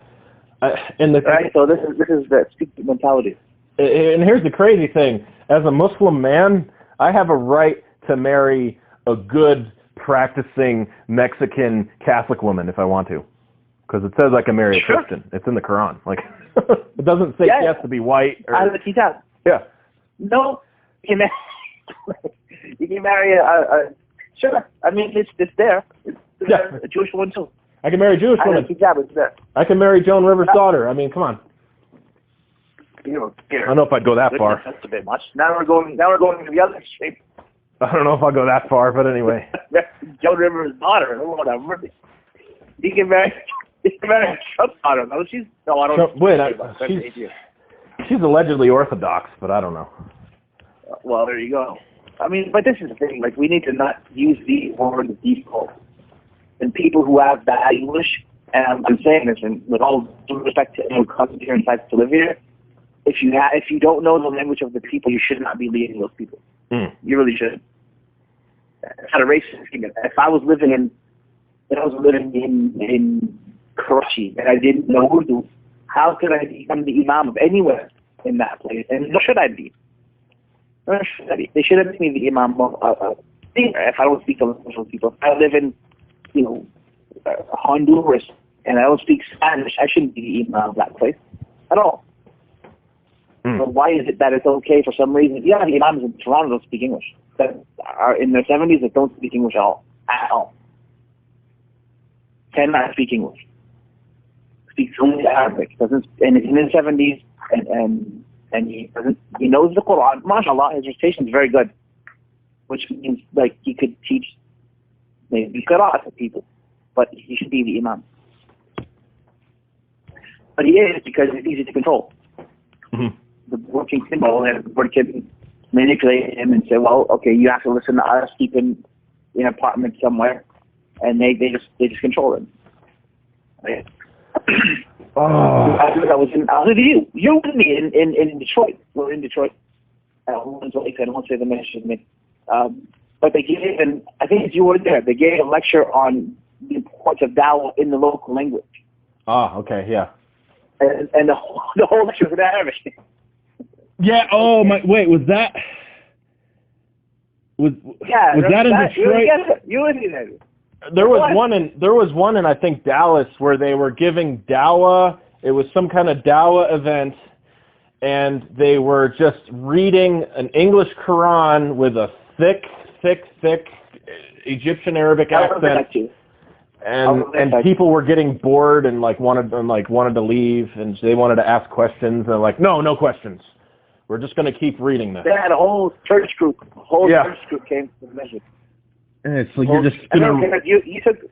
Right? So this is the stupid mentality. And here's the crazy thing: as a Muslim man, I have a right to marry a good, practicing Mexican Catholic woman if I want to, because it says I can marry a Christian. It's in the Quran. Like, it doesn't say she has to be white. Out of the kitab. Yeah. No, you can marry a sure. I mean, it's there. It's a Jewish one too. I can marry a Jewish woman. It's there. I can marry Joan Rivers' daughter. I mean, come on. I don't know if I'd go that far. That's a bit much. Now we're going to the other extreme. I don't know if I'll go that far, but anyway. Joan Rivers' daughter, whatever. You can marry Trump's daughter. No, she's no. I don't. Wait, she's allegedly Orthodox, but I don't know. Well, there you go. I mean, but this is the thing. Like, we need to not use the word default. And people who have bad English, and I'm saying this, and with all due respect to anyone who comes here and decides to live here, if you don't know the language of the people, you should not be leading those people. You really should. It's not a racist thing. If I was living in Karachi and I didn't know Urdu, how could I become the Imam of anywhere in that place? And nor should I be. They should have made me the Imam of if I don't speak to those people. If I live in Honduras and I don't speak Spanish, I shouldn't be the Imam of that place at all. But why is it that it's okay for some reason? Yeah, the Imams in Toronto don't speak English. That are in their 70s that don't speak English at all. Cannot speak English. Speaks only Arabic. Doesn't, and he's in his 70s, and he knows the Quran. MashaAllah, his recitation is very good, which means like he could teach maybe Qur'an to people, but he should be the Imam. But he is, because it's easy to control. The working symbol, and the board can manipulate him and say, well, okay, you have to listen to us, keep him in an apartment somewhere, and they just control him. Right? I was with you. You with me in Detroit. We're in Detroit. I won't say the mention me. But they gave, and I think you were there, they gave a lecture on the importance of Dawah in the local language. Okay, yeah. And the whole lecture was in Arabic. Yeah. Oh my. Wait. Was that in Detroit? You were there. There was one in I think Dallas where they were giving Dawah. It was some kind of Dawah event, and they were just reading an English Quran with a thick Egyptian Arabic accent. And people were getting bored and wanted to leave, and they wanted to ask questions, and no questions. We're just going to keep reading this. They had a whole church group. Church group came to the message. And it's like you're just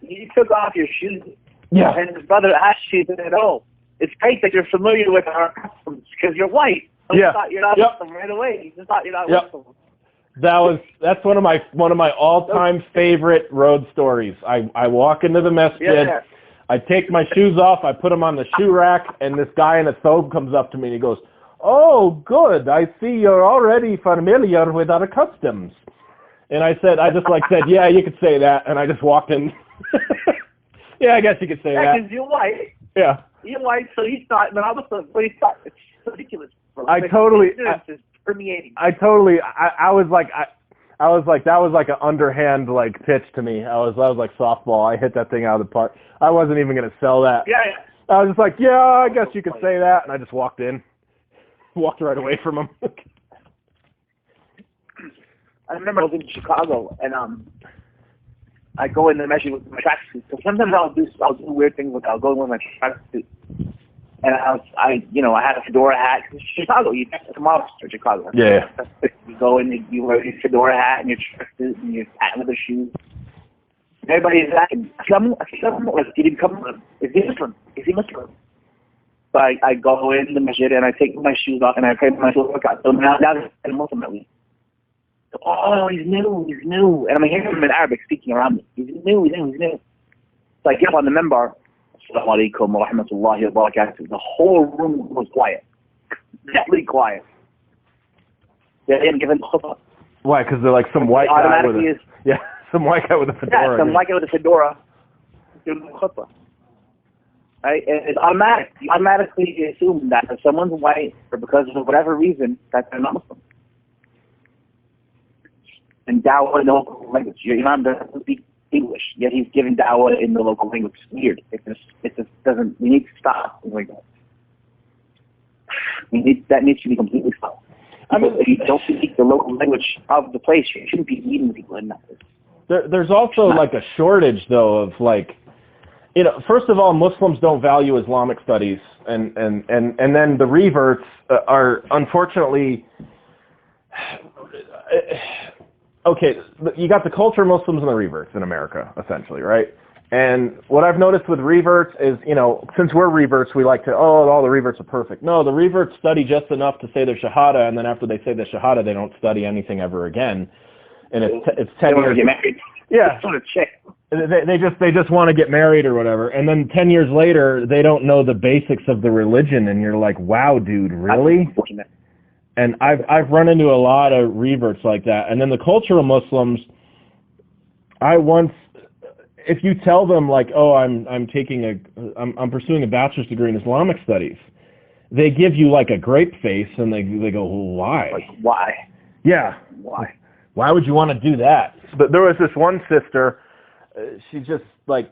you took off your shoes. Yeah. And his brother asked you, and said, "Oh, it's great that you're familiar with our customs because you're white." So you thought you're not with them right away. You just thought you're not with them. That's one of my all-time favorite road stories. I walk into the masjid, I take my shoes off, I put them on the shoe rack, and this guy in a thobe comes up to me and he goes, "Oh, good. I see you're already familiar with our customs." And I said, "Yeah, you could say that." And I just walked in. Yeah, I guess you could say that. Because you're white. Yeah. You're white, so he thought, but I thought it's ridiculous. Bro. I totally was like, that was like an underhand like pitch to me. That was like softball. I hit that thing out of the park. I wasn't even going to sell that. Yeah. I was just like, yeah, I guess you could say that. And I just walked right away from him. I remember I was in Chicago, and I go in the measure with my tracksuit. So sometimes I'll do weird things. I'll go in with my tracksuit, and I had a fedora hat. Cause Chicago, it's a monster, Chicago. Yeah. You go in, you wear your fedora hat and your tracksuit and your patent leather shoes. Everybody's asking, did he come? Is he Muslim? Is he Muslim? So I go in the masjid and I take my shoes off and I pray my workout. So now I'm Muslim at least. Oh, he's new. And I'm hearing him in Arabic speaking around me. He's new. So I get up on the member. Assalamu alaikum wa rahmatullahi wa barakatuh. The whole room was quiet. Deadly quiet. They didn't give him the khutbah. Why? Because they're like some white guy with a... Some white guy with a fedora. Yeah, some white guy with a fedora. Give him the khutbah. Right? And it's automatic. You automatically assume that if someone's white, or because of whatever reason, that they're not Muslim. And Dawah in the local language. Your Imam doesn't speak English, yet he's giving Dawah in the local language. It's weird. It just doesn't. We need to stop like that. That needs to be completely stopped. I mean, if you don't speak the local language of the place, you shouldn't be meeting people in that place. There's also like a shortage, though, of like, first of all, Muslims don't value Islamic studies, and then the reverts are unfortunately. Okay, you got the culture Muslims and the reverts in America, essentially, right? And what I've noticed with reverts is, since we're reverts, we like to, all the reverts are perfect. No, the reverts study just enough to say their shahada, and then after they say their shahada, they don't study anything ever again. And it's 10 years. Get married. Yeah. They just want to get married or whatever, and then 10 years later, they don't know the basics of the religion, and you're like, wow, dude, really? And I've run into a lot of reverts like that. And then the cultural Muslims, if you tell them like, oh, I'm pursuing a bachelor's degree in Islamic studies, they give you like a grape face and they go, well, why? Like, why? Yeah. Why? Why would you want to do that? But there was this one sister, she just like,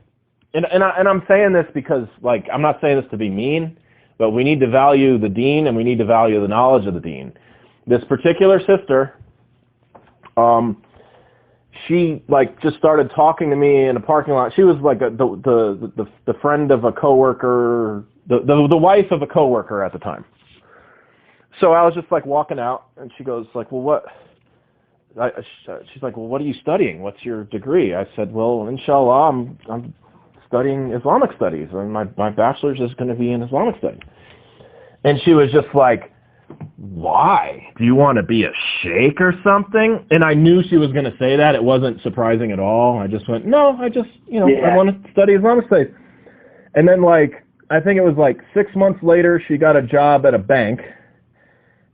and I'm saying this because like, I'm not saying this to be mean, but we need to value the deen and we need to value the knowledge of the deen. This particular sister, she like just started talking to me in a parking lot. She was like the friend of a coworker, the wife of a coworker at the time. So I was just like walking out, and she goes like, "Well, what?" She's like, "Well, what are you studying? What's your degree?" I said, "Well, inshallah, I'm studying Islamic studies, and my bachelor's is going to be in Islamic studies." And she was just like, "Why? Do you want to be a sheikh or something?" And I knew she was going to say that. It wasn't surprising at all. I just went, "No, I just, I want to study Islamic studies." And then like, I think it was like 6 months later, she got a job at a bank.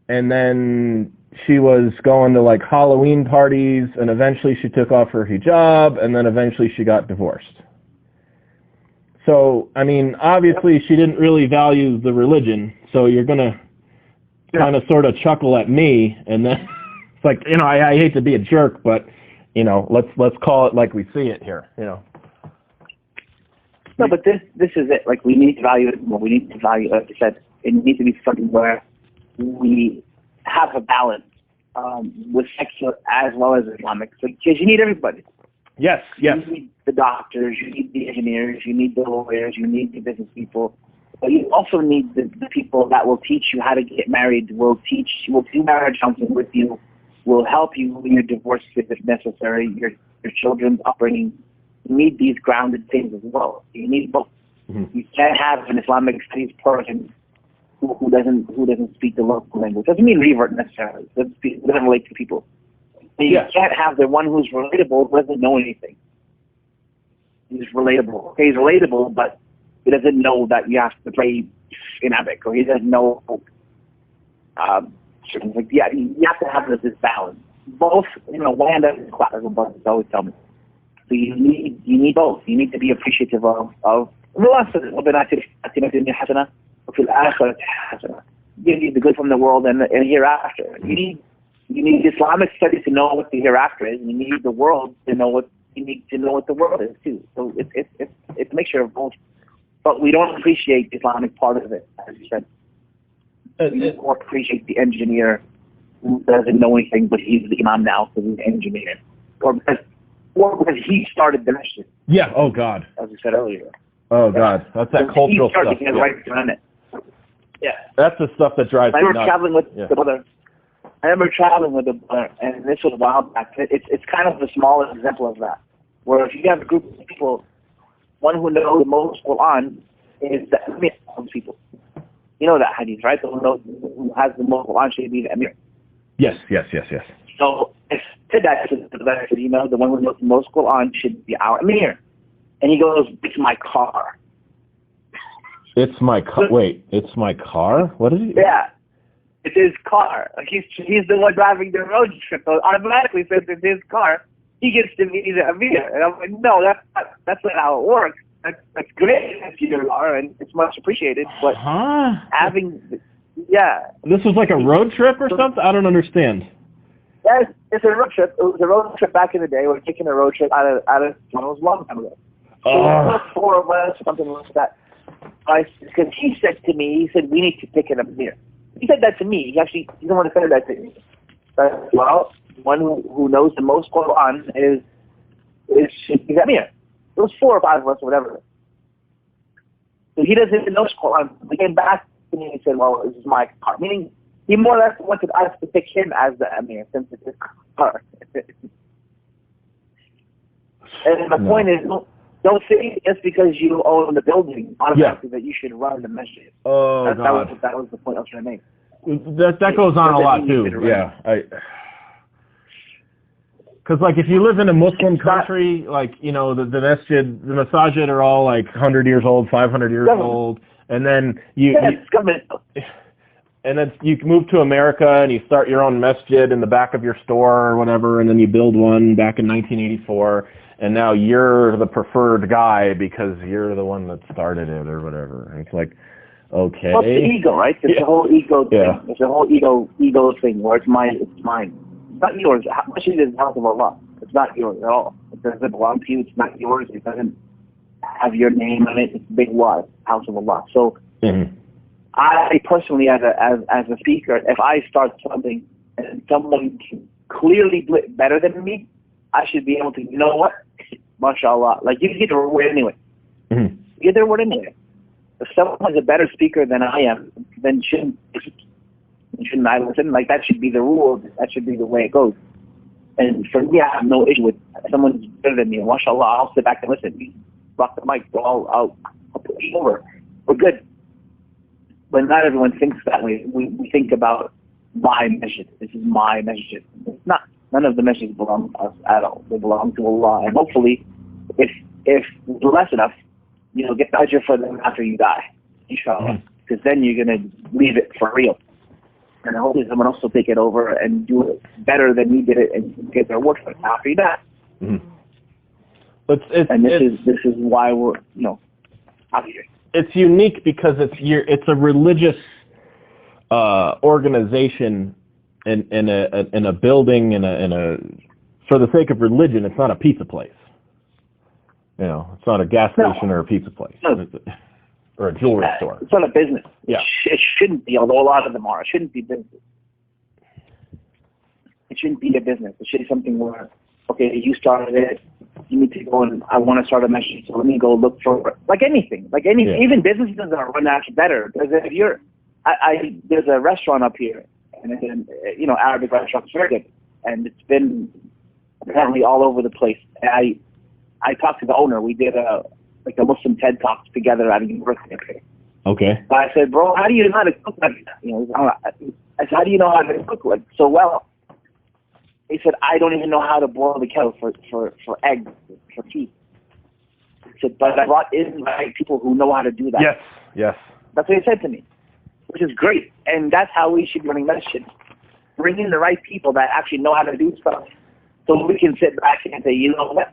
And then she was going to like Halloween parties, and eventually she took off her hijab, and then eventually she got divorced. So, I mean, obviously she didn't really value the religion, so you're going to kind of sort of chuckle at me, and then it's like, I hate to be a jerk, but, let's call it like we see it here, No, but this is it. Like, we need to value it. Well, we need to value, like you said, it needs to be something where we have a balance with secular as well as Islamic. So, because you need everybody. Yes. You need the doctors, you need the engineers, you need the lawyers, you need the business people. But you also need the people that will teach you how to get married, will do marriage counseling with you, will help you in your divorce if necessary, your children's upbringing. You need these grounded things as well. You need both. Mm-hmm. You can't have an Islamic studies person who doesn't speak the local language. Doesn't mean revert necessarily. Doesn't relate to people. You can't have the one who's relatable who doesn't know anything. He's relatable. Okay, he's relatable, but he doesn't know that you have to pray in Arabic, or he doesn't know certain, like, yeah, you have to have this balance. Both, land and class, as my always tell me. So you need both. You need to be appreciative of you need the good from the world and the hereafter. You need Islamic studies to know what the hereafter is, and you need the world to know what you need to know what the world is too. So it's a mixture of both. But we don't appreciate the Islamic part of it, as you said. We more appreciate the engineer who doesn't know anything, but he's the Imam now because he's an engineer, or because he started the masjid. Yeah. Oh God. As we said earlier. Oh God, that's that cultural stuff. He started right on it. Yeah. That's the stuff that drives me nuts. I remember traveling with the brother, and this was a while back. It's kind of the smallest example of that. Where if you have a group of people, one who knows the most Quran is the Amir of people. You know that hadith, right? The one who has the most Quran should be the Amir. Yes. So I said that to the brother, the one who knows the most Quran should be our Amir. And he goes, "It's my car." It's my car. Wait, it's my car? What is it? Yeah. It's his car. He's the one driving the road trip. So automatically, since it's his car, he gets to be the Amir. And I'm like, no, that's not how it works. That's great if you are, and it's much appreciated. But having, This was like a road trip or something? I don't understand. Yeah, it's a road trip. It was a road trip back in the day. We were taking a road trip out of it was a long time ago. So it was 4 of us, something like that. Because he said to me, he said, we need to pick an Amir. He said that to me. He didn't want to say that to me. But, well, one who knows the most Quran is Amir. It was 4 or 5 of us, or whatever. So he doesn't even know Quran. He came back to me and he said, well, this is my car. Meaning, he more or less wanted us to pick him as the Amir, since it's his car. And the point is, don't say just because you own the building automatically that you should run the masjid. Oh, God. That was the point I was trying to make. That goes on a lot, too. Yeah. Because, like, if you live in a Muslim country, like, the masajid are all, like, 100 years old, 500 years old. And then and then you move to America and you start your own masjid in the back of your store or whatever, and then you build one back in 1984. And now you're the preferred guy because you're the one that started it or whatever. And it's like, okay. Well, it's the ego, right? It's the whole ego thing. Yeah. It's the whole ego thing where it's mine. It's not yours. Actually, it is the house of Allah. It's not yours at all. It doesn't belong to you. It's not yours. It doesn't have your name on it. It's a big Y, house of Allah. So I personally, as a speaker, if I start something and someone can clearly do it better than me, I should be able to, you know what? MashaAllah. Like, you get the reward anyway. You get the reward anyway. If someone is a better speaker than I am, then shouldn't I listen? Like, that should be the rule. That should be the way it goes. And for me, I have no issue with someone who's better than me. MashaAllah, I'll sit back and listen. You rock the mic, so I'll put you over. We're good. But not everyone thinks that way. We think about my masjid. This is my masjid. It's not. None of the messages belong to us at all. They belong to Allah. And hopefully, if less enough, get the ajr for them after you die, inshallah. Because then you're going to leave it for real. And hopefully someone else will take it over and do it better than you did it and get their work for it after you die. This is why we're, out here. It's unique because it's a religious organization in a building in a for the sake of religion. It's not a pizza place. It's not a gas station or a pizza place or a jewelry store. It's not a business. Yeah, it shouldn't be. Although a lot of them are, it shouldn't be business. It shouldn't be a business. It should be something where, okay, you started it. You need to go and I want to start a message, so let me go look for it. Like anything. Even businesses are run actually better. Because if you're, there's a restaurant up here. And it's Arabic restaurant, it's very good, and it's been apparently all over the place. And I talked to the owner. We did a Muslim TED Talk together at a university. Okay. But I said, bro, how do you know how to cook like that? I said, how do you know how to cook like so well? He said, I don't even know how to boil the kettle for eggs, for tea. He said, but I brought in people who know how to do that. Yes. That's what he said to me. which is great. And that's how we should be running masjid. Bring in the right people that actually know how to do stuff, so we can sit back and say, you know what,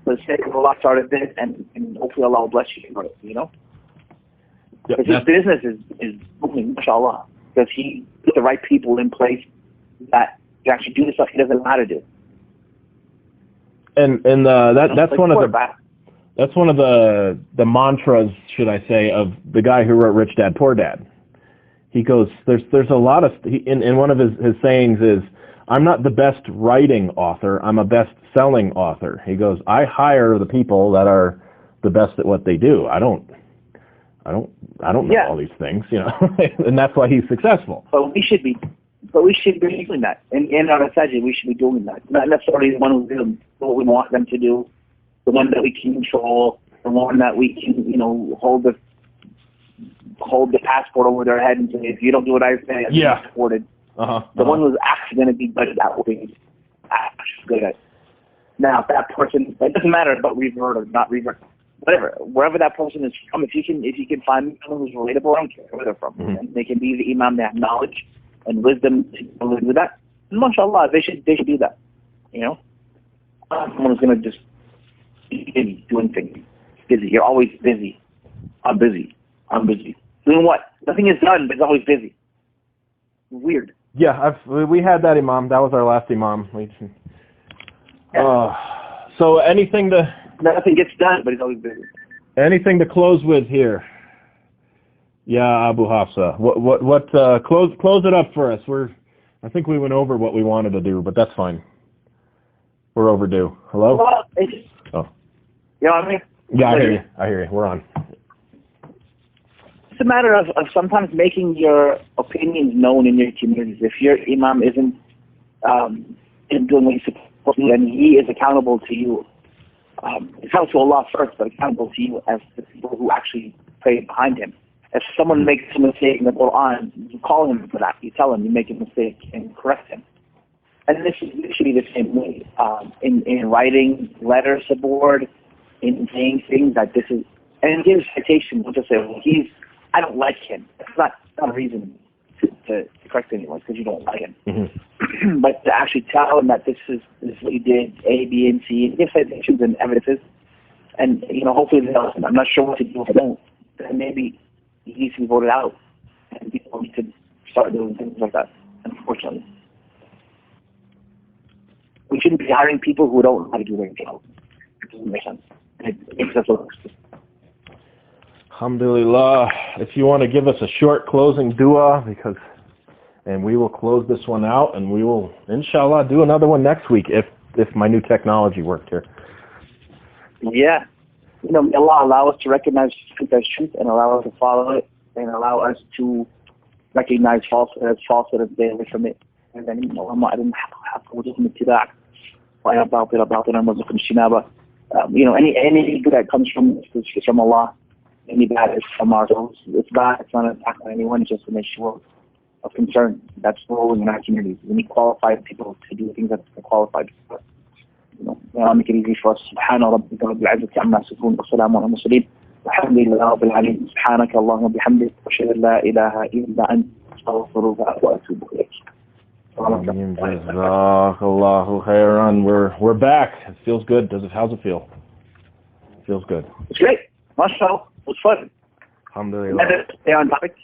let's say Allah started this, and hopefully Allah will bless you for it, you know? Because his business is booming, mashallah, because he put the right people in place that can actually do the stuff he doesn't know how to do. And that's one of the mantras, should I say, of the guy who wrote Rich Dad Poor Dad. He goes, there's a lot of, in one of his sayings is, I'm not the best writing author, I'm a best selling author. He goes, I hire the people that are the best at what they do. I don't know all these things, you know, and that's why he's successful. But we should be doing that. In our masajid, we should be doing that. Not necessarily the one who's doing what we want them to do, the one that we can control, the one that we can, you know, hold the passport over their head and say, if you don't do what I say, I'm not supported. The one who's actually going to be good at that will be actually good at it. Now, if that person, it doesn't matter about revert or not revert, whatever, wherever that person is from, if you can find someone who's relatable, I don't care where they're from, and they can be the imam, they have knowledge and wisdom to live with that, mashallah, they should do that, you know? Someone who's going to just be busy doing things. Busy. You're always busy. I'm busy. Doing what? Nothing is done, but it's always busy. Weird. Yeah, we had that imam. That was our last imam. So anything to... Nothing gets done, but he's always busy. Anything to close with here? Yeah, Abu Hafsah. What close it up for us. I think we went over what we wanted to do, but that's fine. We're overdue. Hello? Well, you know what I mean? Yeah, I hear you. We're on. It's a matter of sometimes making your opinions known in your communities. If your imam isn't doing what he's supposed to do, and he is accountable to you, accountable to Allah first, but accountable to you as the people who actually pray behind him. If someone makes a mistake in the Quran, you call him for that. You tell him you make a mistake and correct him. And this should be the same way. In writing letters to board, in saying things that this is, and give citation, we'll just say, well, I don't like him. It's not a reason to correct anyone because you don't like him. Mm-hmm. But to actually tell him that this is what you did, A, B, and C, and give citations and evidences, and you know, hopefully they'll listen. I'm not sure what to do if they don't. Then maybe he needs to be voted out, and people need to start doing things like that. Unfortunately, we shouldn't be hiring people who don't know how to do their job. It doesn't make sense. It makes us look. Alhamdulillah. If you want to give us a short closing dua, and we will close this one out, and we will, inshallah, do another one next week if my new technology worked here. Yeah. You know, may Allah allow us to recognize truth as truth and allow us to follow it and allow us to recognize falsehood as falsehood and stay away from it. And then, you know, any good that comes from is from Allah. Any bad is from ourselves. It's bad. It's not an attack on anyone. It's just an issue of concern. That's rolling in our communities. We need qualified people to do things that are qualified. You know, Allah make it easy for us. Subhana rabbika rabbil izzati amma yasifun wa salamun ala mursalin. Alhamdulillah rabbil alamin. Subhanaka Allahumma bihamdik wa ashhadu an la ilaha illa anta astaghfiruka wa atubu ilayk. Jazakallahu khairan. We're back. It feels good. How's it feel? It feels good. It's great. Mashallah. It was fun. Alhamdulillah. Stay on topic.